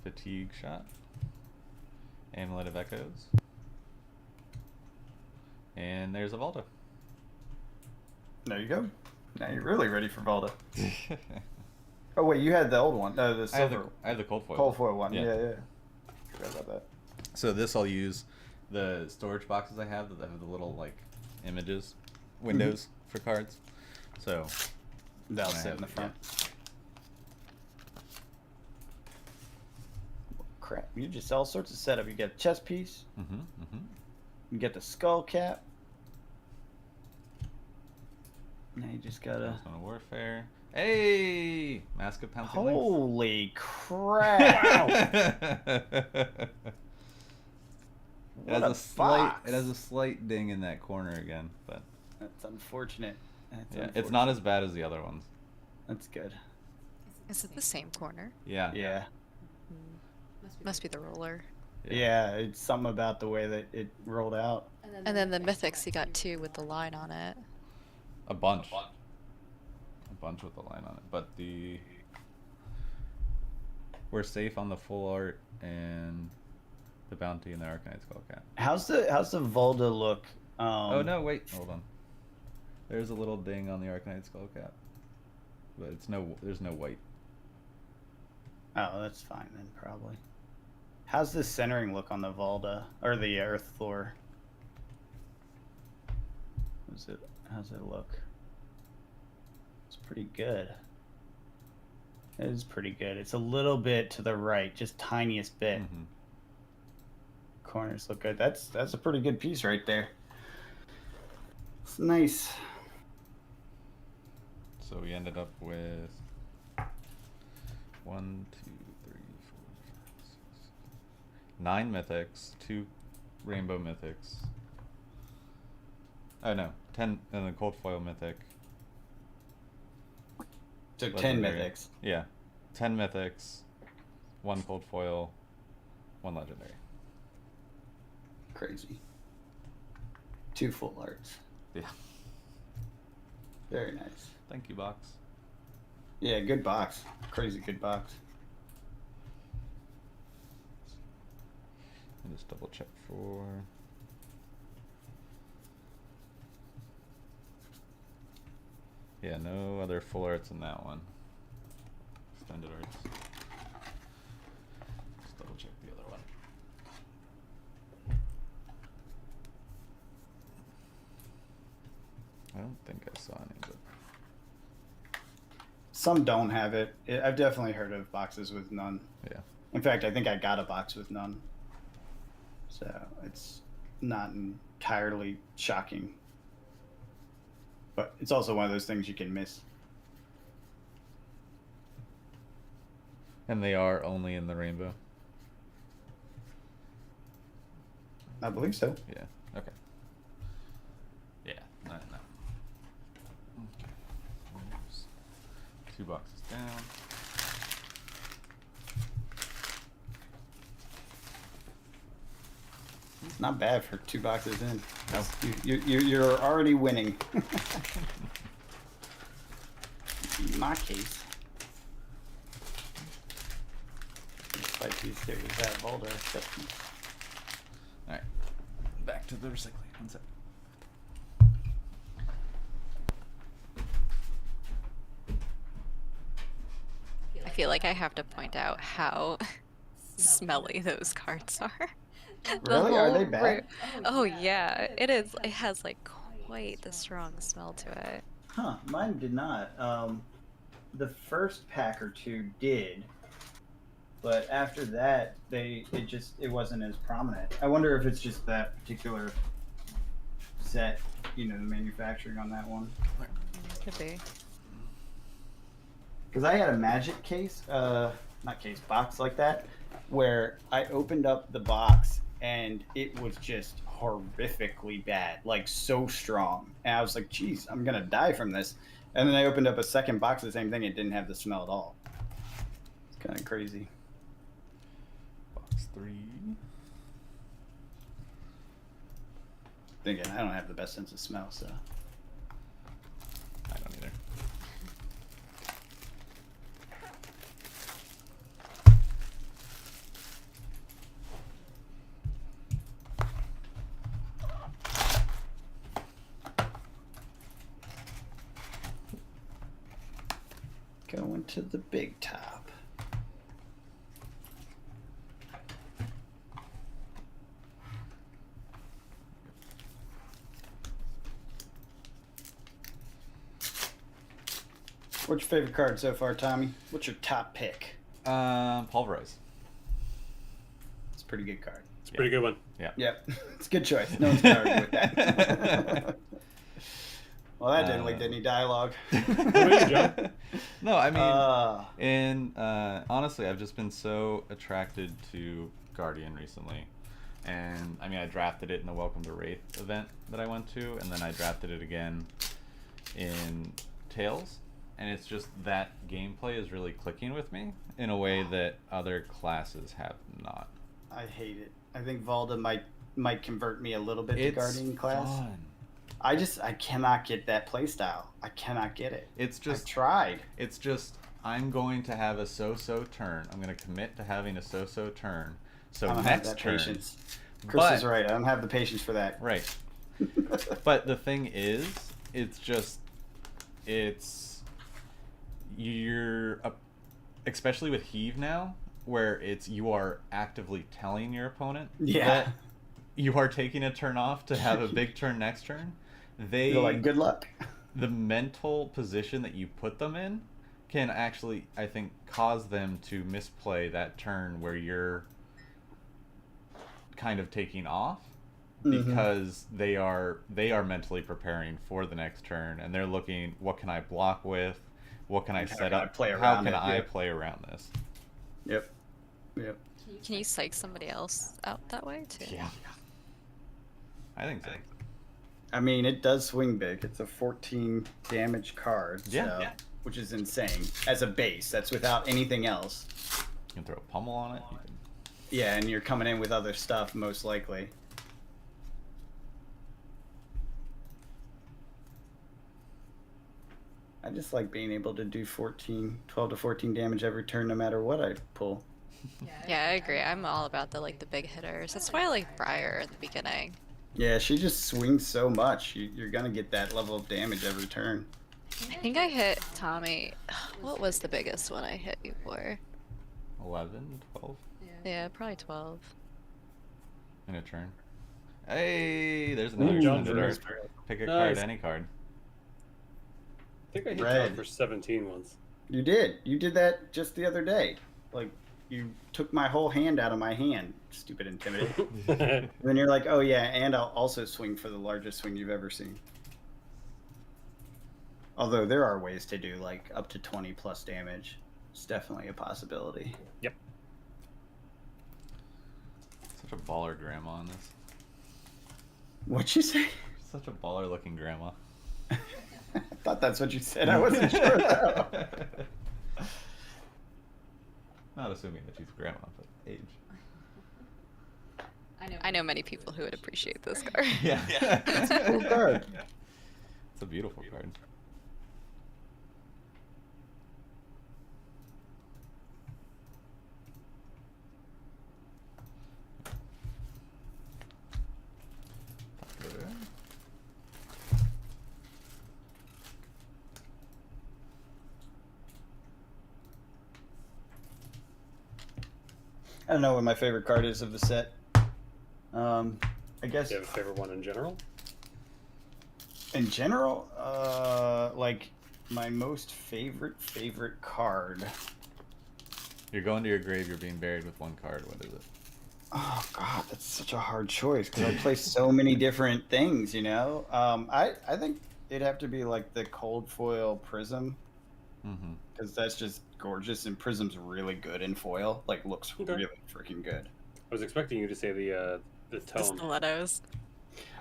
Fatigue shot. Amulet of Echoes. And there's a Valda. There you go. Now you're really ready for Valda. Oh wait, you had the old one. No, the silver. I have the cold foil. Cold foil one. Yeah. Forgot about that. So this I'll use the storage boxes I have that have the little like images, windows for cards. So that'll sit in the front. Yeah. Crap, you just all sorts of setup. You get a chess piece. You get the skull cap. Now you just gotta. Warfare. Hey, Mask of Pouncing Holy crap! It has a slight ding in that corner again, but that's unfortunate. It's not as bad as the other ones. That's good. Is it the same corner? Yeah. Yeah. Must be the roller. Yeah, it's something about the way that it rolled out. And then the mythics, you got 2 with the line on it. A bunch with the line on it, but we're safe on the full art and the bounty and the Arcanite Skullcap. How's the Valda look? Oh no, wait, hold on. There's a little ding on the Arcanite Skullcap, but there's no white. Oh, that's fine then, probably. How's the centering look on the Valda or the Earth floor? How's it look? It's pretty good. It is pretty good. It's a little bit to the right, just tiniest bit. Corners look good. That's a pretty good piece right there. It's nice. So we ended up with 1, 2, 3, 4, 5, 6, 9 mythics, 2 rainbow mythics. Oh no, 10 and the cold foil mythic. So 10 mythics. Yeah, 10 mythics, 1 cold foil, 1 legendary. Crazy. 2 full arts. Yeah. Very nice. Thank you, box. Yeah, good box. Crazy good box. I'll just double check for. Yeah, no other full arts in that one. Extended arts. Just double check the other one. I don't think I saw any, but some don't have it. I've definitely heard of boxes with none. yeah. In fact, I think I got a box with none. So it's not entirely shocking. But it's also one of those things you can miss. And they are only in the rainbow? I believe so. Yeah, okay. Yeah, no. Okay. Oops. 2 boxes down. It's not bad for 2 boxes in. No. You're already winning. my case. Despite these stairs have Volder exceptions. Alright. Back to the recycling. One sec. I feel like I have to point out how smelly those cards are. Really? Are they bad? Oh yeah, it is. It has like quite the strong smell to it. Huh, mine did not. The first pack or two did, but after that, it wasn't as prominent. I wonder if it's just that particular set, the manufacturing on that one. Could be. Because I had a Magic case, box like that, where I opened up the box and it was just horrifically bad, like so strong. And I was like, geez, I'm going to die from this. And then I opened up a second box of the same thing. It didn't have the smell at all. It's kind of crazy. Box 3. Again, I don't have the best sense of smell, so. I don't either. Going to the big top. What's your favorite card so far, Tommy? What's your top pick? Pulverize. It's a pretty good card. It's a pretty good one. Yeah. Yep. It's a good choice. No one's going to argue with that. Well, that didn't lead to any dialogue. What about you, John? No, I mean, honestly, I've just been so attracted to Guardian recently. And, I mean, I drafted it in the Welcome to Wraith event that I went to, and then I drafted it again in Tales. And it's just that gameplay is really clicking with me in a way that other classes have not. I hate it. I think Valda might convert me a little bit to Guardian class. Fun. I cannot get that playstyle. I cannot get it. It's just I've tried. It's just I'm going to have a so-so turn. I'm going to commit to having a so-so turn. So I don't next have that turn. patience. Chris is right. I don't have the patience for that. Right. But the thing is, you're especially with Heave now, where you are actively telling your opponent that you are taking a turn off to have a big turn next turn. You're like, good luck. The mental position that you put them in can actually, I think, cause them to misplay that turn where you're kind of taking off, because they are mentally preparing for the next turn, and they're looking, what can I block with? What can I set up? How can I play around this? Yep. Can you psych somebody else out that way too? Yeah. I think so. I mean, it does swing big. It's a 14 damage card, Yeah. which is insane. As a base, that's without anything else. You can throw a pummel on it. You can... Yeah, and you're coming in with other stuff, most likely. I just like being able to do 12 to 14 damage every turn, no matter what I pull. Yeah, I agree. I'm all about the big hitters. That's why I like Briar in the beginning. Yeah, she just swings so much. You're gonna get that level of damage every turn. I think I hit Tommy. What was the biggest one I hit you for? 11, 12 Yeah, probably 12. in a turn. Hey, there's Ooh, another John John Burns. Pick a Nice. card, any card. I think I hit Red. John for 17 once. You did. You did that just the other day. Like, you took my whole hand out of my hand. Stupid Intimidate. And then you're like, oh yeah, and I'll also swing for the largest swing you've ever seen. Although there are ways to do like up to 20 plus damage. It's definitely a possibility. Yep. Such a baller grandma on this. What'd you say? Such a baller looking grandma. I thought that's what you said. I wasn't sure though. Not assuming that she's grandma, but age. I know many people who would appreciate this card. Yeah. It's a cool card. It's a beautiful card. I don't know what my favorite card is of the set. I guess. Do you have a favorite one in general? In general, like my most favorite card. You're going to your grave. You're being buried with one card. What is it? Oh God, that's such a hard choice because I play so many different things. You know, I think it'd have to be like the cold foil prism, because that's just gorgeous, and prism's really good in foil. Like, looks really freaking good. I was expecting you to say the The tome. stilettos.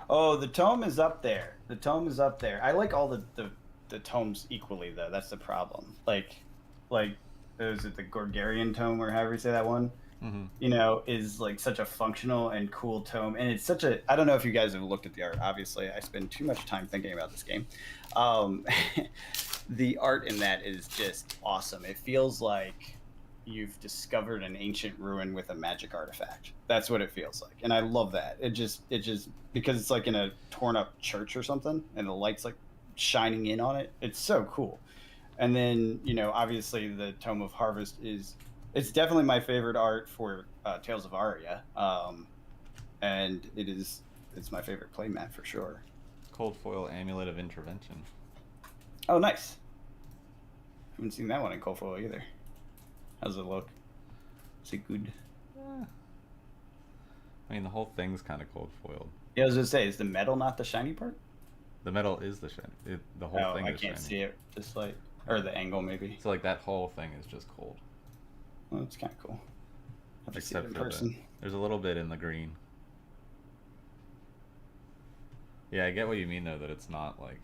Oh, the tome is up there. The tome is up there. I like all the tomes equally, though. That's the problem. Like, is it the Gorgarian tome, or however you say that one? You know, is like such a functional and cool tome, and it's such a. I don't know if you guys have looked at the art. Obviously, I spend too much time thinking about this game. The art in that is just awesome. It feels like you've discovered an ancient ruin with a magic artifact. That's what it feels like, and I love that. It just because it's like in a torn up church or something, and the light's like shining in on it. It's so cool. And then, you know, obviously the Tome of Harvest it's definitely my favorite art for Tales of Aria, and it's my favorite playmat for sure. Cold foil Amulet of Intervention. Oh, nice. Haven't seen that one in cold foil either. How's it look? Is it good? I mean, the whole thing's kind of cold foiled. Yeah, I was gonna say, is the metal not the shiny part? The metal is the shiny. The whole thing I is shiny. can't see it. Just like, or the angle maybe. So like that whole thing is just cold. Well, it's kind of cool. Have to see it Except in for person. there's a little bit in the green. Yeah, I get what you mean though, that it's not like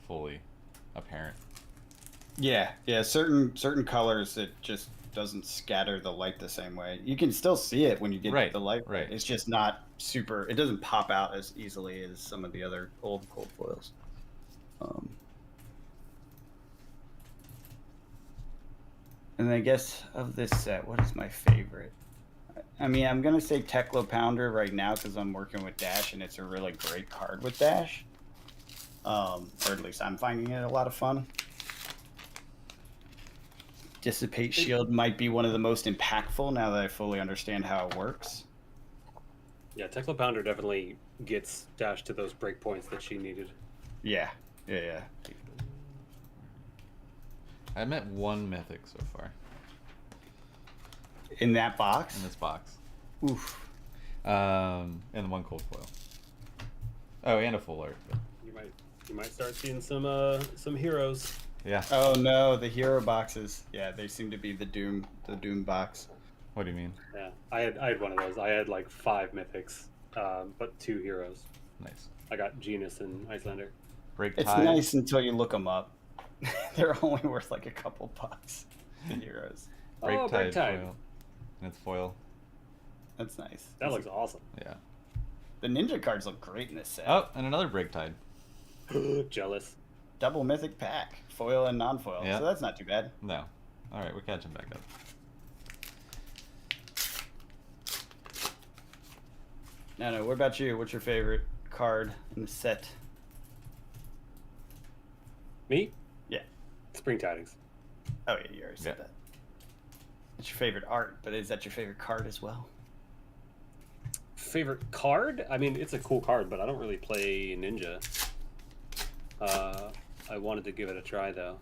fully apparent. Yeah, certain colors, it just doesn't scatter the light the same way. You can still see it when you get the light. Right. It's just not super. It doesn't pop out as easily as some of the other old cold foils. And I guess of this set, what is my favorite? I mean, I'm gonna say Tekla Pounder right now because I'm working with Dash, and it's a really great card with Dash. Or at least I'm finding it a lot of fun. Dissipate Shield might be one of the most impactful now that I fully understand how it works. Yeah, Tekla Pounder definitely gets Dash to those breakpoints that she needed. Yeah. I met one mythic so far. In that box? In this box. Oof. And one cold foil. Oh, and a full art. But... You might start seeing some heroes. Yeah. Oh no, the hero boxes. Yeah, they seem to be the Doom box. What do you mean? Yeah, I had one of those. I had like 5 mythics, but 2 heroes. Nice. I got Genus and Icelander. Break It's Tide. nice until you look them up. They're only worth like a couple bucks. The heroes. Break Break Tide. foil. And it's foil. That's nice. That looks awesome. Yeah. The ninja cards look great in this set. Oh, and another Break Tide. Jealous. Double mythic pack, foil and non-foil. Yeah. So that's not too bad. No. All right, we're catching back up. No. What about you? What's your favorite card in the set? Me? Yeah. Spring Tidings. Oh yeah, you already said that. It's your favorite art, but is that your favorite card as well? Favorite card? I mean, it's a cool card, but I don't really play Ninja. I wanted to give it a try though.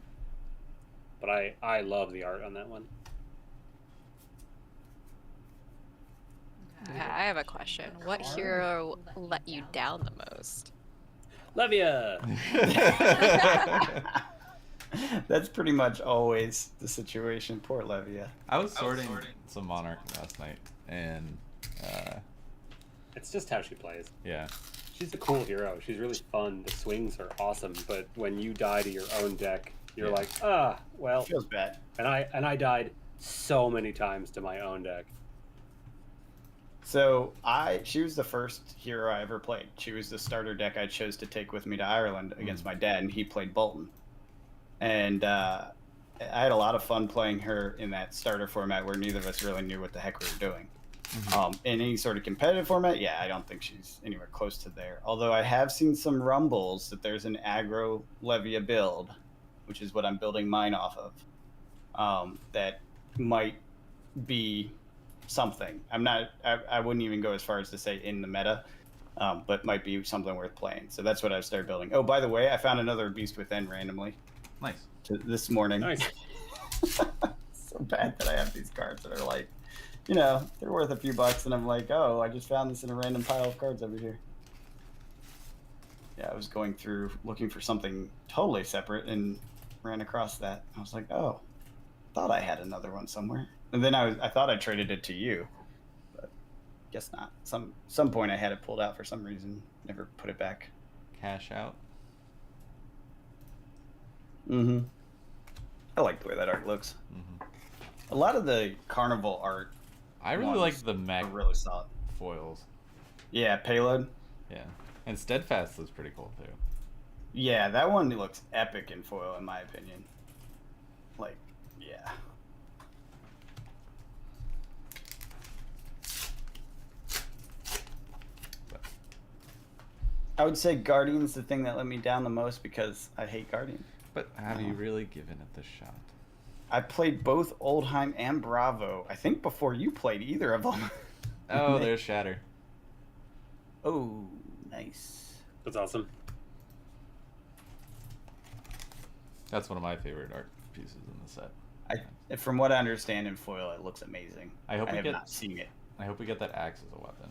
But I love the art on that one. Okay, I have a question. What hero let you down the most? Levia! That's pretty much always the situation. Poor Levia. I was sorting some Monarch last night, and It's just how she plays. yeah. She's a cool hero. She's really fun. The swings are awesome, but when you die to your own deck, you're like, well. Feels bad. And I died so many times to my own deck. So she was the first hero I ever played. She was the starter deck I chose to take with me to Ireland against my dad, and he played Bolton. And I had a lot of fun playing her in that starter format where neither of us really knew what the heck we were doing. In any sort of competitive format, yeah, I don't think she's anywhere close to there. Although I have seen some rumbles that there's an aggro Levia build, which is what I'm building mine off of, that might be something. I wouldn't even go as far as to say in the meta, but might be something worth playing. So that's what I've started building. Oh, by the way, I found another Beast Within randomly. Nice. This morning. Nice. So bad that I have these cards that are like, you know, they're worth a few bucks, and I'm like, oh, I just found this in a random pile of cards over here. Yeah, I was going through looking for something totally separate and ran across that. I was like, oh, thought I had another one somewhere. And then I thought I traded it to you, but guess not. Some point I had it pulled out for some reason. Never put it back. Cash out. Mm-hmm. I like the way that art looks. Mm-hmm. A lot of the carnival art. I really like the mech really solid foils. Yeah, payload. Yeah, and Steadfast looks pretty cool too. Yeah, that one looks epic in foil, in my opinion. Like, yeah. I would say Guardian's the thing that let me down the most because I hate Guardian. But have you really given it the shot? I played both Oldheim and Bravo, I think before you played either of them. Oh, there's Shatter. Oh, nice. That's awesome. That's one of my favorite art pieces in the set. From what I understand in foil, it looks amazing. I have not seen it. I hope we get that axe as a weapon.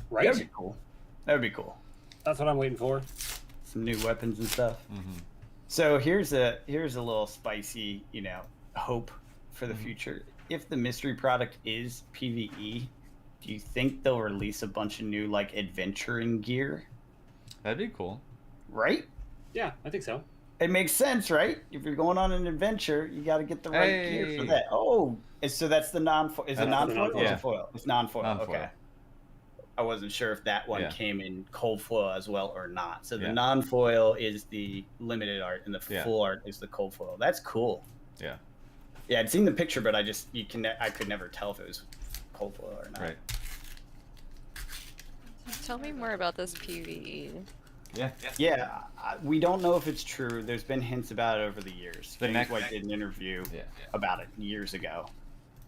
Right? That'd be cool. That would be cool. That's what I'm waiting for. Some new weapons and stuff. Mm-hmm. So here's a little spicy, hope for the future. If the mystery product is PvE, do you think they'll release a bunch of new adventuring gear? That'd be cool. Right? Yeah, I think so. It makes sense, right? If you're going on an adventure, you got to get the right gear for that. Oh, so that's the non-foil. Is it non-foil or is it foil? It's non-foil. Non-foil. Okay. I wasn't sure if that one came in cold foil as well or not. So the Yeah. non-foil is the limited art, and the full art is the cold foil. That's cool. Yeah. Yeah, I'd seen the picture, but I could never tell if it was cold foil or not. Right. Tell me more about this PvE. Yeah. Yeah, we don't know if it's true. There's been hints about it over the years. The next- White did an interview Yeah. about it years ago.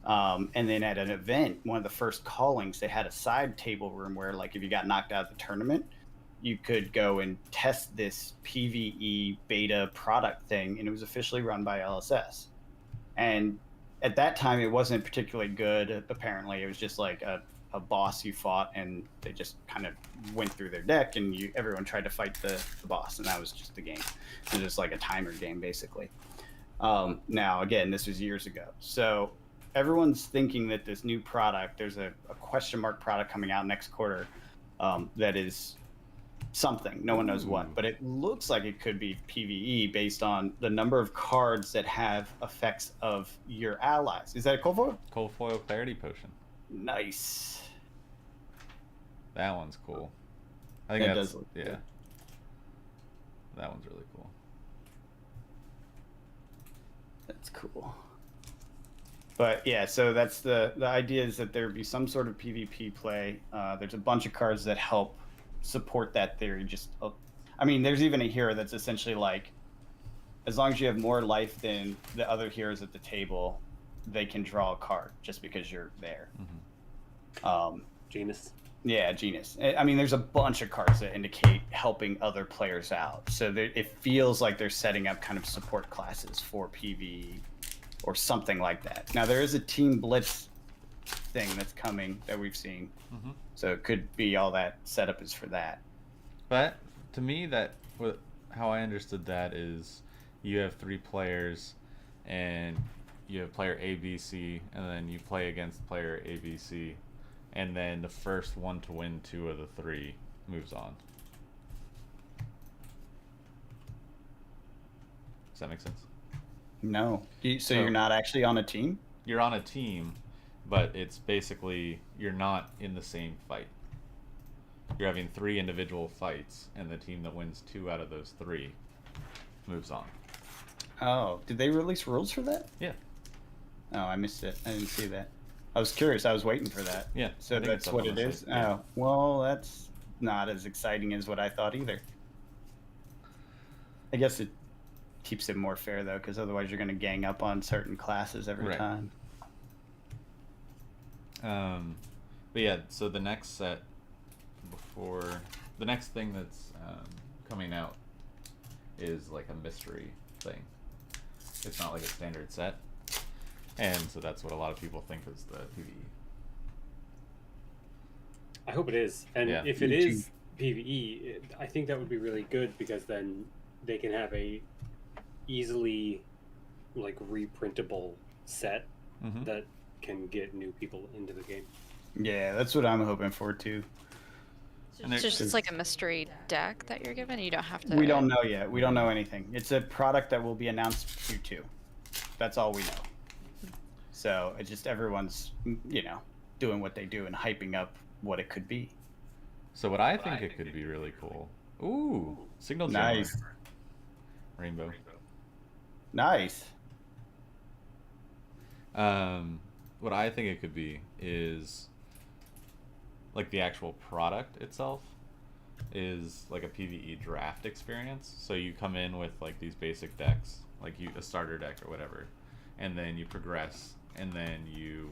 And then at an event, one of the first callings, they had a side table room where, if you got knocked out of the tournament, you could go and test this PvE beta product thing, and it was officially run by LSS. And at that time, it wasn't particularly good. Apparently, it was just like a boss you fought, and they just kind of went through their deck, and everyone tried to fight the boss, and that was just the game. It was just like a timer game, basically. Now, again, this was years ago. So everyone's thinking that this new product, there's a question mark product coming out next quarter that is something. No one knows what, but it looks like it could be PvE based on the number of cards that have effects of your allies. Is that a cold foil? Cold foil clarity potion. Nice. That one's cool. I think That that's does look yeah. good. That one's really cool. That's cool. But yeah, so that's the idea is that there be some sort of PvP play. There's a bunch of cards that help support that theory. There's even a hero that's essentially as long as you have more life than the other heroes at the table, they can draw a card just because you're there. Mm-hmm. Genus. Yeah, Genus. There's a bunch of cards that indicate helping other players out. So it feels like they're setting up kind of support classes for PvE or something like that. Now, there is a Team Blitz thing that's coming that we've seen. Mm-hmm. So it could be all that setup is for that. But to me, how I understood that is you have 3 players, and you have player A, B, C, and then you play against player A, B, C, and then the first one to win 2 of the 3 moves on. Does that make sense? No. So you're not actually on a team? You're on a team, but it's basically you're not in the same fight. You're having 3 individual fights, and the team that wins 2 out of those 3 moves on. Oh, did they release rules for that? Yeah. Oh, I missed it. I didn't see that. I was curious. I was waiting for that. Yeah. So I think that's it's up what on it the is? site. Yeah. Oh, well, that's not as exciting as what I thought either. I guess it keeps it more fair, though, because otherwise you're going to gang up on certain classes every Right. time. But yeah, so the next set the next thing that's coming out is like a mystery thing. It's not like a standard set, and so that's what a lot of people think is the PvE. I hope it is, and Yeah. if it is PvE, I think that would be really good because then they can have a easily like reprintable set that can get new people into the game. Yeah, that's what I'm hoping for too. And It's just like a mystery deck that you're given. You don't have to. We don't know yet. We don't know anything. It's a product that will be announced Q2. That's all we know. So it's just everyone's, doing what they do and hyping up what it could be. So what I think it could be really cool. Ooh, signal Nice. jammer. Rainbow. Nice. What I think it could be is like the actual product itself is like a PvE draft experience. So you come in with like these basic decks, like a starter deck or whatever, and then you progress, and then you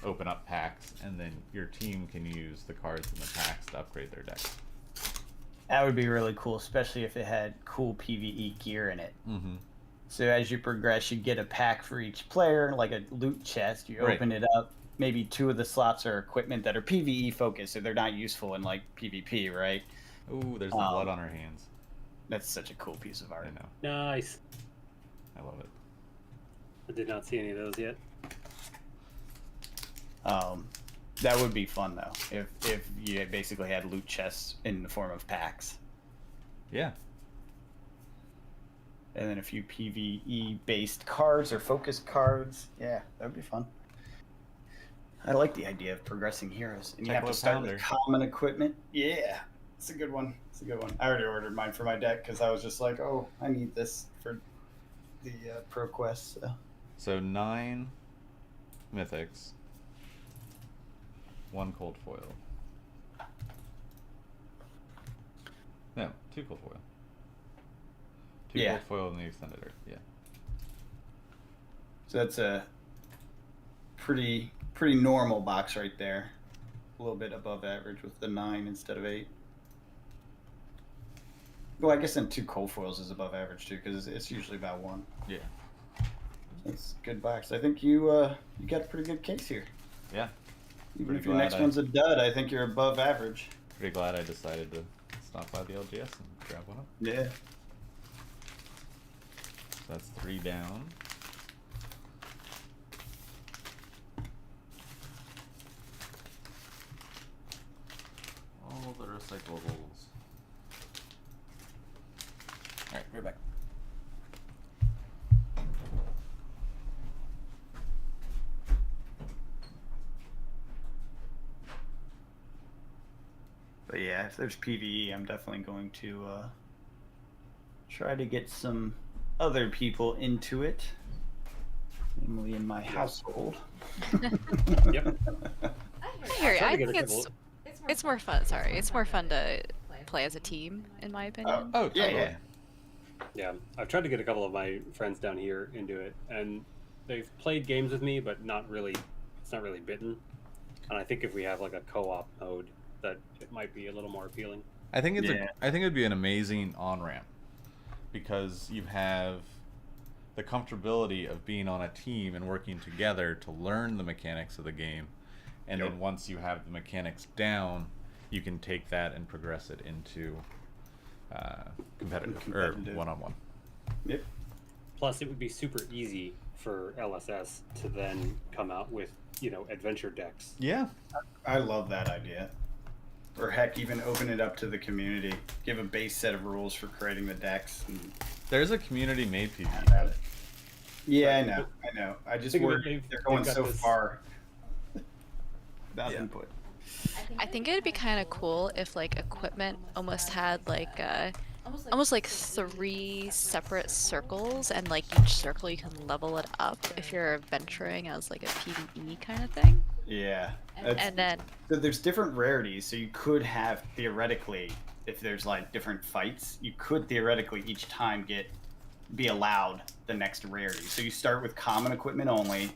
open up packs, and then your team can use the cards in the packs to upgrade their decks. That would be really cool, especially if it had cool PvE gear in it. Mm-hmm. So as you progress, you get a pack for each player, like a loot chest. You open it up. Maybe 2 of the slots are equipment that are PvE focused, so they're not useful in like PvP, right? Ooh, there's the blood on her hands. That's such a cool piece of art. I know. Nice. I love it. I did not see any of those yet. That would be fun though, if you basically had loot chests in the form of packs. Yeah. And then a few PvE based cards or focused cards. Yeah, that would be fun. I like the idea of progressing heroes. And you have to start with common equipment. Yeah, it's a good one. It's a good one. I already ordered mine for my deck because I was just like, oh, I need this for the Pro Quest. So 9 mythics, 1 cold foil. No, 2 cold foil. 2 cold foil in the extended art. Yeah. So that's a pretty normal box right there. A little bit above average with the 9 instead of 8. Well, I guess then 2 cold foils is above average too, because it's usually about 1. Yeah. It's a good box. I think you got a pretty good case here. Yeah. Even if your next one's a dud, I think you're above average. Pretty glad I decided to stop by the LGS and grab one up. Yeah. So that's 3 down. All the recyclables. Alright, we're back. But yeah, if there's PvE, I'm definitely going to try to get some other people into it, namely in my household. Yep. I hear you. I think it's more fun. Sorry, it's more fun to play as a team, in my opinion. Oh, totally. Yeah. Yeah, I've tried to get a couple of my friends down here into it, and they've played games with me, but not really. It's not really bitten. And I think if we have like a co-op mode, that it might be a little more appealing. I think I think it'd be an amazing on-ramp because you have the comfortability of being on a team and working together to learn the mechanics of the game, and then once you have the mechanics down, you can take that and progress it into competitive or one-on-one. Yep. Plus, it would be super easy for LSS to then come out with, adventure decks. Yeah. I love that idea. Or heck, even open it up to the community. Give a base set of rules for creating the decks. And there's a community-made PvE. Yeah, I know. I just worry they're going so far without input. I think it'd be kind of cool if like equipment almost had like almost like 3 separate circles, and like each circle you can level it up if you're venturing as like a PvE kind of thing. Yeah. And then so there's different rarities, so you could have theoretically, if there's like different fights, you could theoretically each time be allowed the next rarity. So you start with common equipment only,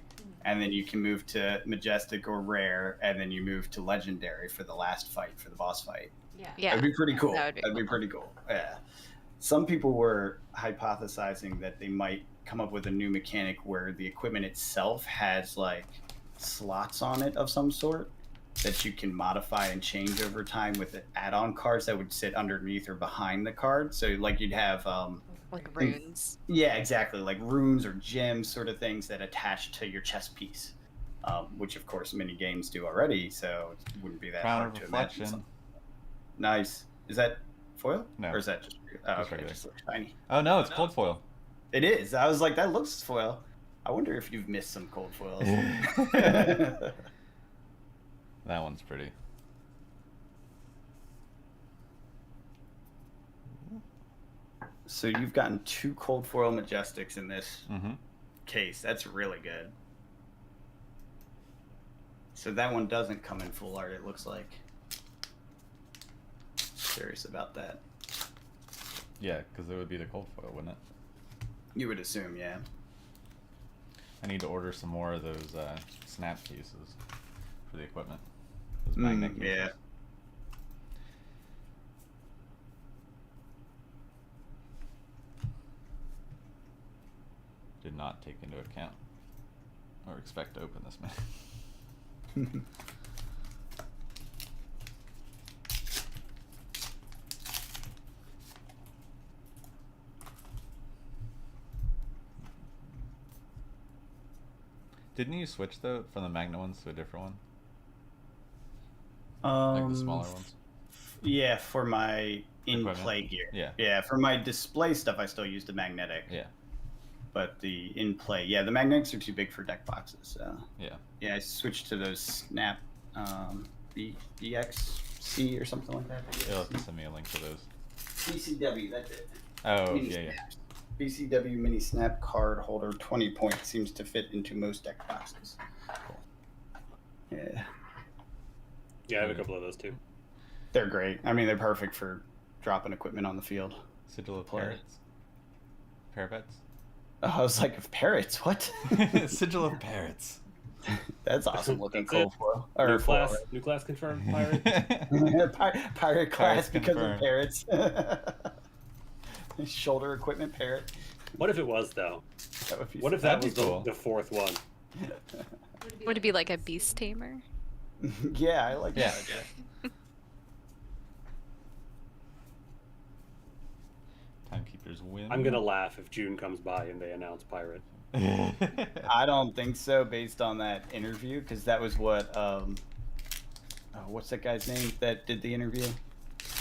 and then you can move to Majestic or Rare, and then you move to Legendary for the last fight, for the boss fight. Yeah. That'd be pretty cool. That would be That'd be pretty cool. Yeah. Some people were hypothesizing that they might come up with a new mechanic where the equipment itself has like slots on it of some sort that you can modify and change over time with add-on cards that would sit underneath or behind the card. So like you'd have Like runes. yeah, exactly, like runes or gems, sort of things that attach to your chess piece, which of course many games do already. So it wouldn't be that Crown hard of to imagine. Reflection. Nice. Is that foil? No. Or is that just okay? regular. Just looks shiny. Oh no, it's cold foil. It is. I was like, that looks foil. I wonder if you've missed some cold foils. That one's pretty. So you've gotten 2 cold foil Majestics in this Mm-hmm. case. That's really good. So that one doesn't come in full art, it looks like. Curious about that. Yeah, because it would be the cold foil, wouldn't it? You would assume, yeah. I need to order some more of those snap cases for the equipment. Those magnet cases. Yeah. Did not take into account or expect to open this man. Didn't you switch though from the magnet ones to a different one? Like the smaller ones? Yeah, for my in-play Equipment? gear. Yeah. Yeah, for my display stuff, I still use the magnetic. Yeah. But the in-play, yeah, the magnetics are too big for deck boxes. So Yeah. yeah, I switched to those Snap BXC or something like that. You'll have to send me a link to those. BCW, that's it. Oh, Mini yeah, yeah. snaps. BCW mini snap card holder, 20 points, seems to fit into most deck boxes. Cool. Yeah, Yeah, I have a couple of those too. they're great. I mean, they're perfect for dropping equipment on the field. Sigil of Play. Parrots. Parrots? Oh, I was like, of parrots, what? Sigil of Parrots. That's awesome looking That's cold it. foil. Or foil, New class confirmed, pirate. right? Pirate class Pirates because confirmed. of parrots. Shoulder equipment parrot. What if it was though? That would be What if so- that That'd was be cool. the fourth one? Would it be like a beast tamer? Yeah, I like Yeah. that idea. Timekeepers win. I'm gonna laugh if June comes by and they announce pirate. I don't think so, based on that interview, because that was what what's that guy's name that did the interview?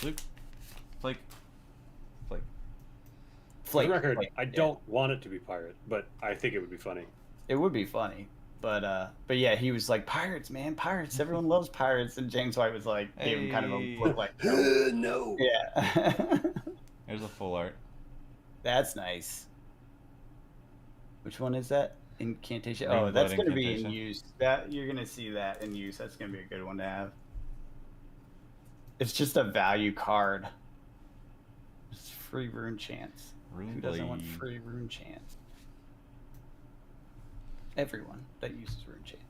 Luke. Flake. Flake. For Flake. the record, Flake, I yeah. don't want it to be pirate, but I think it would be funny. It would be funny, but yeah, he was like, pirates, man, pirates. Everyone loves pirates, and James White was like, gave him kind of a Hey. look like, No. yeah. There's a full art. That's nice. Which one is that? Incantation. Ring Oh, that's Blood going to be in Incantation. use. That you're going to see that in use. That's going to be a good one to have. It's just a value card. It's free rune chance. Rune Who doesn't want Blade. free rune chance? Everyone that uses rune chance.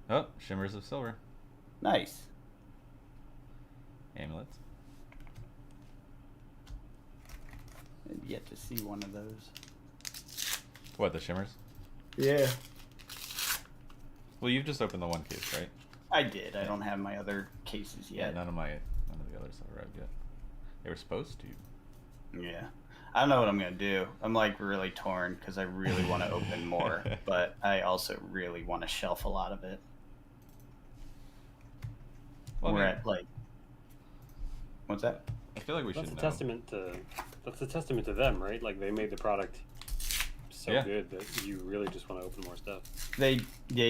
Oh, Shimmers of Silver. Nice. Amulets. I've yet to see one of those. What, the Shimmers? Yeah. Well, you've just opened the one case, right? I did. I don't have my other cases Yeah, yet. none of the others have arrived yet. They were supposed to. Yeah. I don't know what I'm going to do. I'm like really torn because I really want to open more, but I also really want to shelf a lot of it. Well, I We're mean, at like, what's that? I feel like we That's should a know. testament to them, right? Like they made the product so Yeah. good that you really just want to open more stuff. They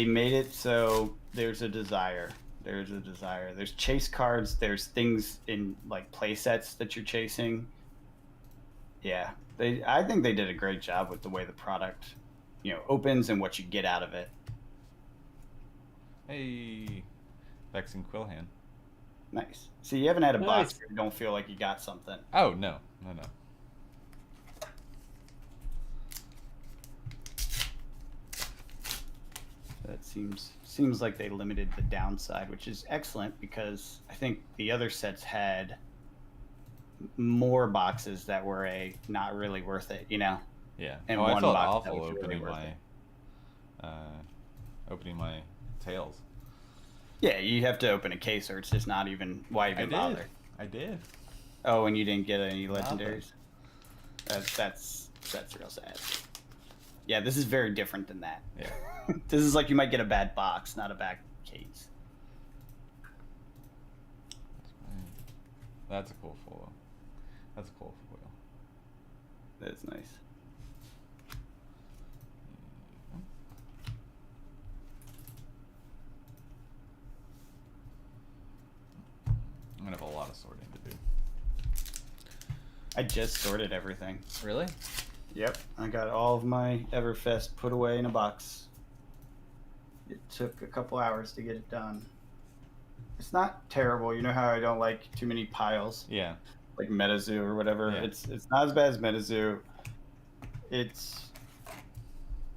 made it so there's a desire. There's a desire. There's chase cards. There's things in like play sets that you're chasing. Yeah, I think they did a great job with the way the product, opens and what you get out of it. Hey, Vexing Quillhand. Nice. See, you haven't had a box Nice. where you don't feel like you got something. Oh, no. That seems like they limited the downside, which is excellent because I think the other sets had more boxes that were not really worth it, you know. Yeah. And I one felt box that awful was really opening worth my opening my tails. Yeah, you have to open a case, or it's just not even why even bother. I did. Oh, and you didn't get any legendaries. That's real sad. Yeah, this is very different than that. Yeah. This is like you might get a bad box, not a bad case. That's a cool foil. That's a cool foil. That's nice. I'm gonna have a lot of sorting to do. I just sorted everything. Really? Yep, I got all of my Everfest put away in a box. It took a couple hours to get it done. It's not terrible. You know how I don't like too many piles? Yeah. Like MetaZoo or whatever. Yeah. It's not as bad as MetaZoo. I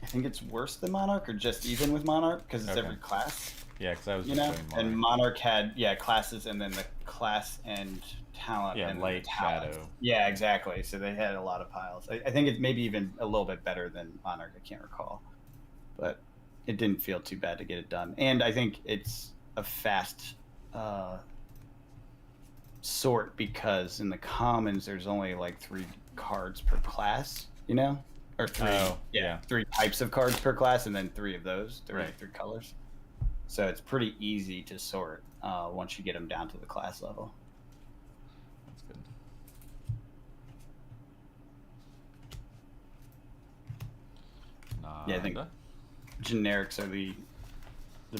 think it's worse than Monarch, or just even with Monarch, because it's every class. Yeah, because I was You just know, doing Monarch. and Monarch had classes, and then the class and talent. Yeah, and light, shadow. Yeah, exactly. So they had a lot of piles. I think it's maybe even a little bit better than Monarch. I can't recall, but it didn't feel too bad to get it done. And I think it's a fast sort because in the commons there's only like 3 cards per class. You know, or 3. Oh, yeah. 3 types of cards per class, and then 3 of those. There are Right. 3 colors. So it's pretty easy to sort once you get them down to the class level. That's good. Yeah, I think Nada. generics are the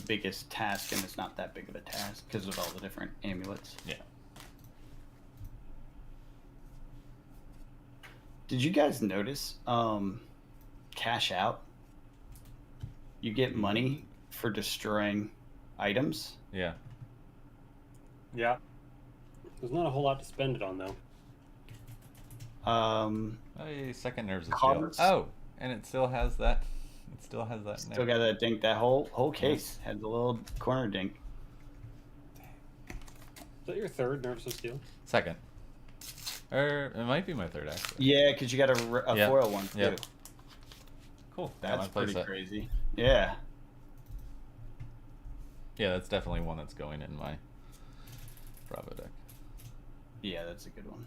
biggest task, and it's not that big of a task because of all the different amulets. Yeah. Did you guys notice cash out? You get money for destroying items. Yeah. Yeah. There's not a whole lot to spend it on though. Hey, second nerves of Cards. steel. Oh, and it still has that. It still has that. Still got that dink. That whole case had the little corner dink. Is that your third Nerves of Steel? Second. Or it might be my third actually. Yeah, because you got a Yeah. foil one too. Yep. Cool. Got That's my pretty playset. crazy. Yeah. Yeah, that's definitely one that's going in my Bravo deck. Yeah, that's a good one.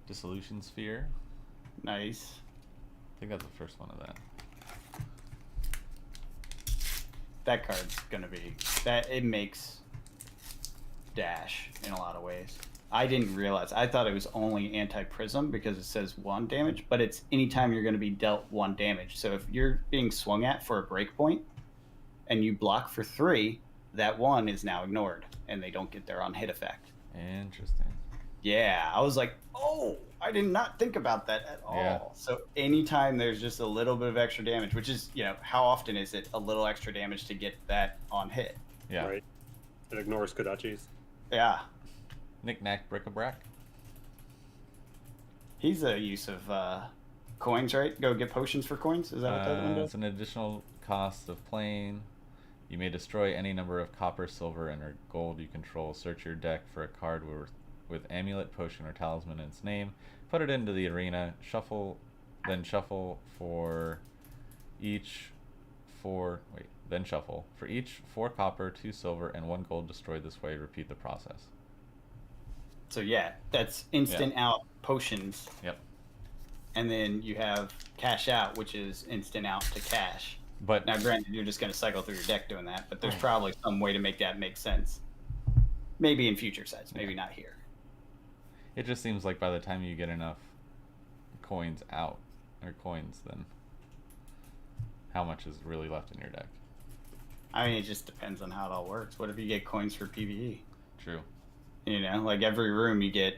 Dissolution Sphere. Nice. I think that's the first one of that. That card's gonna be that. It makes dash in a lot of ways. I didn't realize. I thought it was only anti-prism because it says 1 damage, but it's anytime you're going to be dealt 1 damage. So if you're being swung at for a breakpoint and you block for 3, that 1 is now ignored and they don't get their on hit effect. Interesting. Yeah, I was like, oh, I did not think about that at all. Yeah. So anytime there's just a little bit of extra damage, which is, how often is it a little extra damage to get that on hit? Yeah. Right. It ignores Kodachis. Yeah. Knick-knack, bric-a-brac. He's a use of coins, right? Go get potions for coins? Is that what that one does? It's an additional cost of playing. You may destroy any number of copper, silver, and or gold you control. Search your deck for a card with amulet, potion, or talisman in its name. Put it into the arena. Then shuffle for each 4 copper, 2 silver, and 1 gold destroyed this way. Repeat the process. So yeah, that's instant out potions. Yep. And then you have cash out, which is instant out to cash. But Now, granted, you're just going to cycle through your deck doing that, but there's probably some way to make that make sense. Maybe in future sets, maybe not here. it just seems like by the time you get enough coins out, or coins, then how much is really left in your deck? I mean, it just depends on how it all works. What if you get coins for PvE? True. Like every room you get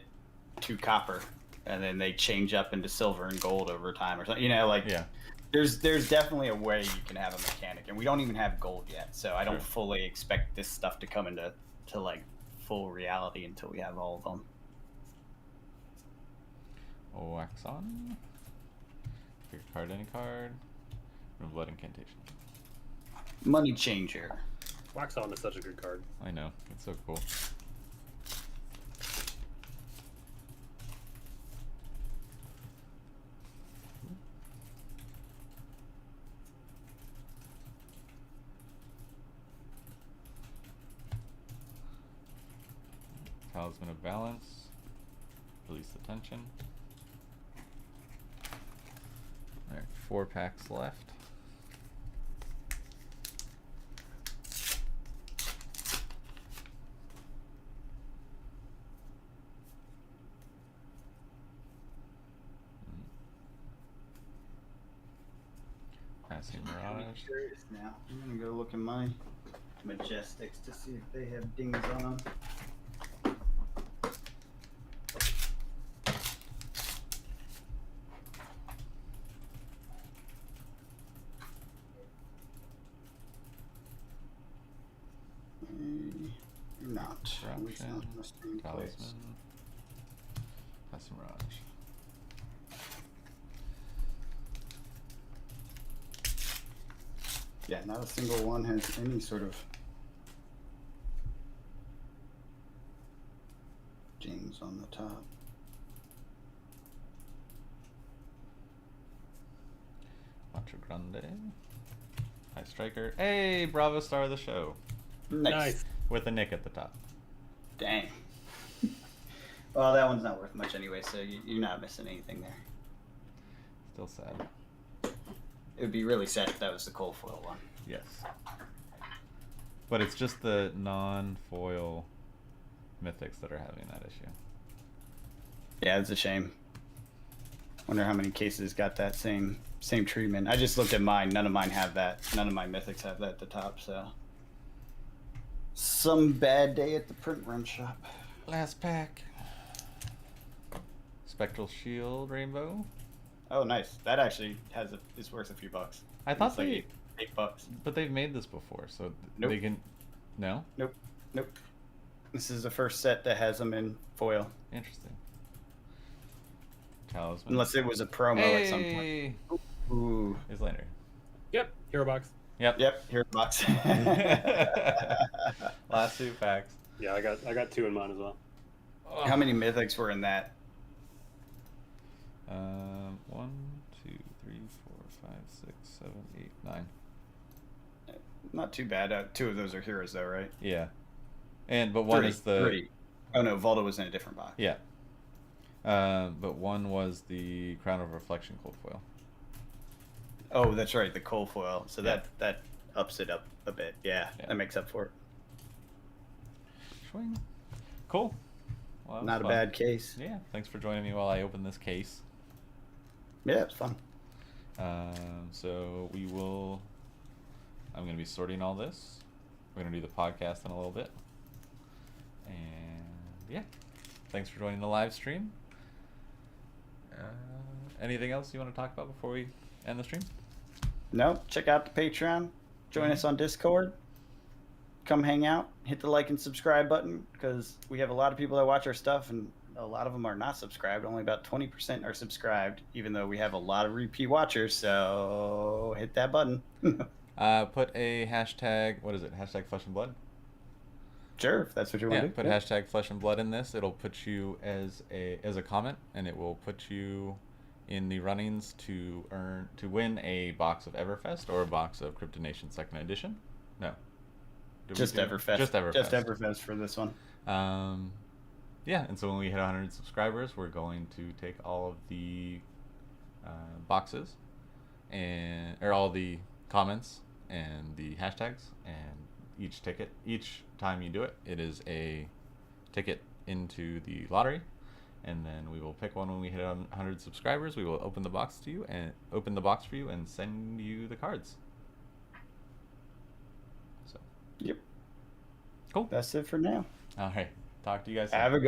2 copper, and then they change up into silver and gold over time or something. Yeah. There's definitely a way you can have a mechanic, and we don't even have gold yet, so I don't fully expect this stuff to come into full reality until we have all of them. wax on. Pick a card, any card. Remove blood incantation. Money changer. Wax on is such a good card. I know, it's so cool. Talisman of Balance. Release the tension. Alright, 4 packs left. Passing I'm Mirage. curious now. I'm gonna go look in my Majestics to see if they have dings on them. Not. At least not in the same place. Talisman. Passing Mirage. Yeah, not a single one has any sort of dings on the top. Macho Grande. High Striker. Hey, Bravo Star of the show. Nice. With a Nick at the top. Dang. Well, that one's not worth much anyway, so you're not missing anything there. Still sad. It would be really sad if that was the cold foil one. Yes. But it's just the non-foil mythics that are having that issue. Yeah, it's a shame. Wonder how many cases got that same treatment. I just looked at mine. None of mine have that. None of my mythics have that at the top, so. Some bad day at the print run shop. Last pack. Spectral Shield Rainbow. Oh, nice. That actually is worth a few bucks. I thought It's like they... $8. But they've made this before, so Nope. they can... No? Nope. This is the first set that has them in foil. Interesting. Talisman. Unless it was a promo at some point. Hey! Ooh. Is later. Yep, hero box. Yep. Yep, here's a box. Last 2 packs. Yeah, I got 2 in mine as well. How many mythics were in that? 1, 2, 3, 4, 5, 6, 7, 8, 9. Not too bad. 2 of those are heroes, though, right? Yeah. But one is the... 3. Oh, no, Volta was in a different box. Yeah. But one was the Crown of Reflection cold foil. Oh, that's right, the cold foil. So Yeah. that ups it up a bit. Yeah, Yeah. that makes up for it. Swing. Cool. Well, that was Not a fun. bad case. Yeah. Thanks for joining me while I open this case. Yeah, it's fun. So we will... I'm going to be sorting all this. We're going to do the podcast in a little bit. And yeah. Thanks for joining the live stream. Anything else you want to talk about before we end the stream? No, check out the Patreon. Join us on Discord. Come hang out. Hit the like and subscribe button because we have a lot of people that watch our stuff and a lot of them are not subscribed. Only about 20% are subscribed, even though we have a lot of repeat watchers. So hit that button. Put a hashtag, what is it? Hashtag Flesh and Blood? Sure, if that's what you want to do. Put hashtag Flesh and Blood in this. It'll put you as a comment, and it will put you in the runnings to win a box of Everfest or a box of Crypto Nation Second Edition. No, Just Everfest. Just Everfest. Just Everfest for this one. Yeah, and so when we hit 100 subscribers, we're going to take all of the boxes or all the comments and the hashtags, and each time you do it, it is a ticket into the lottery, and then we will pick one when we hit 100 subscribers. We will open the box for you and send you the cards. So Yep. cool. That's it for now. All right. Talk to you guys soon. Have a good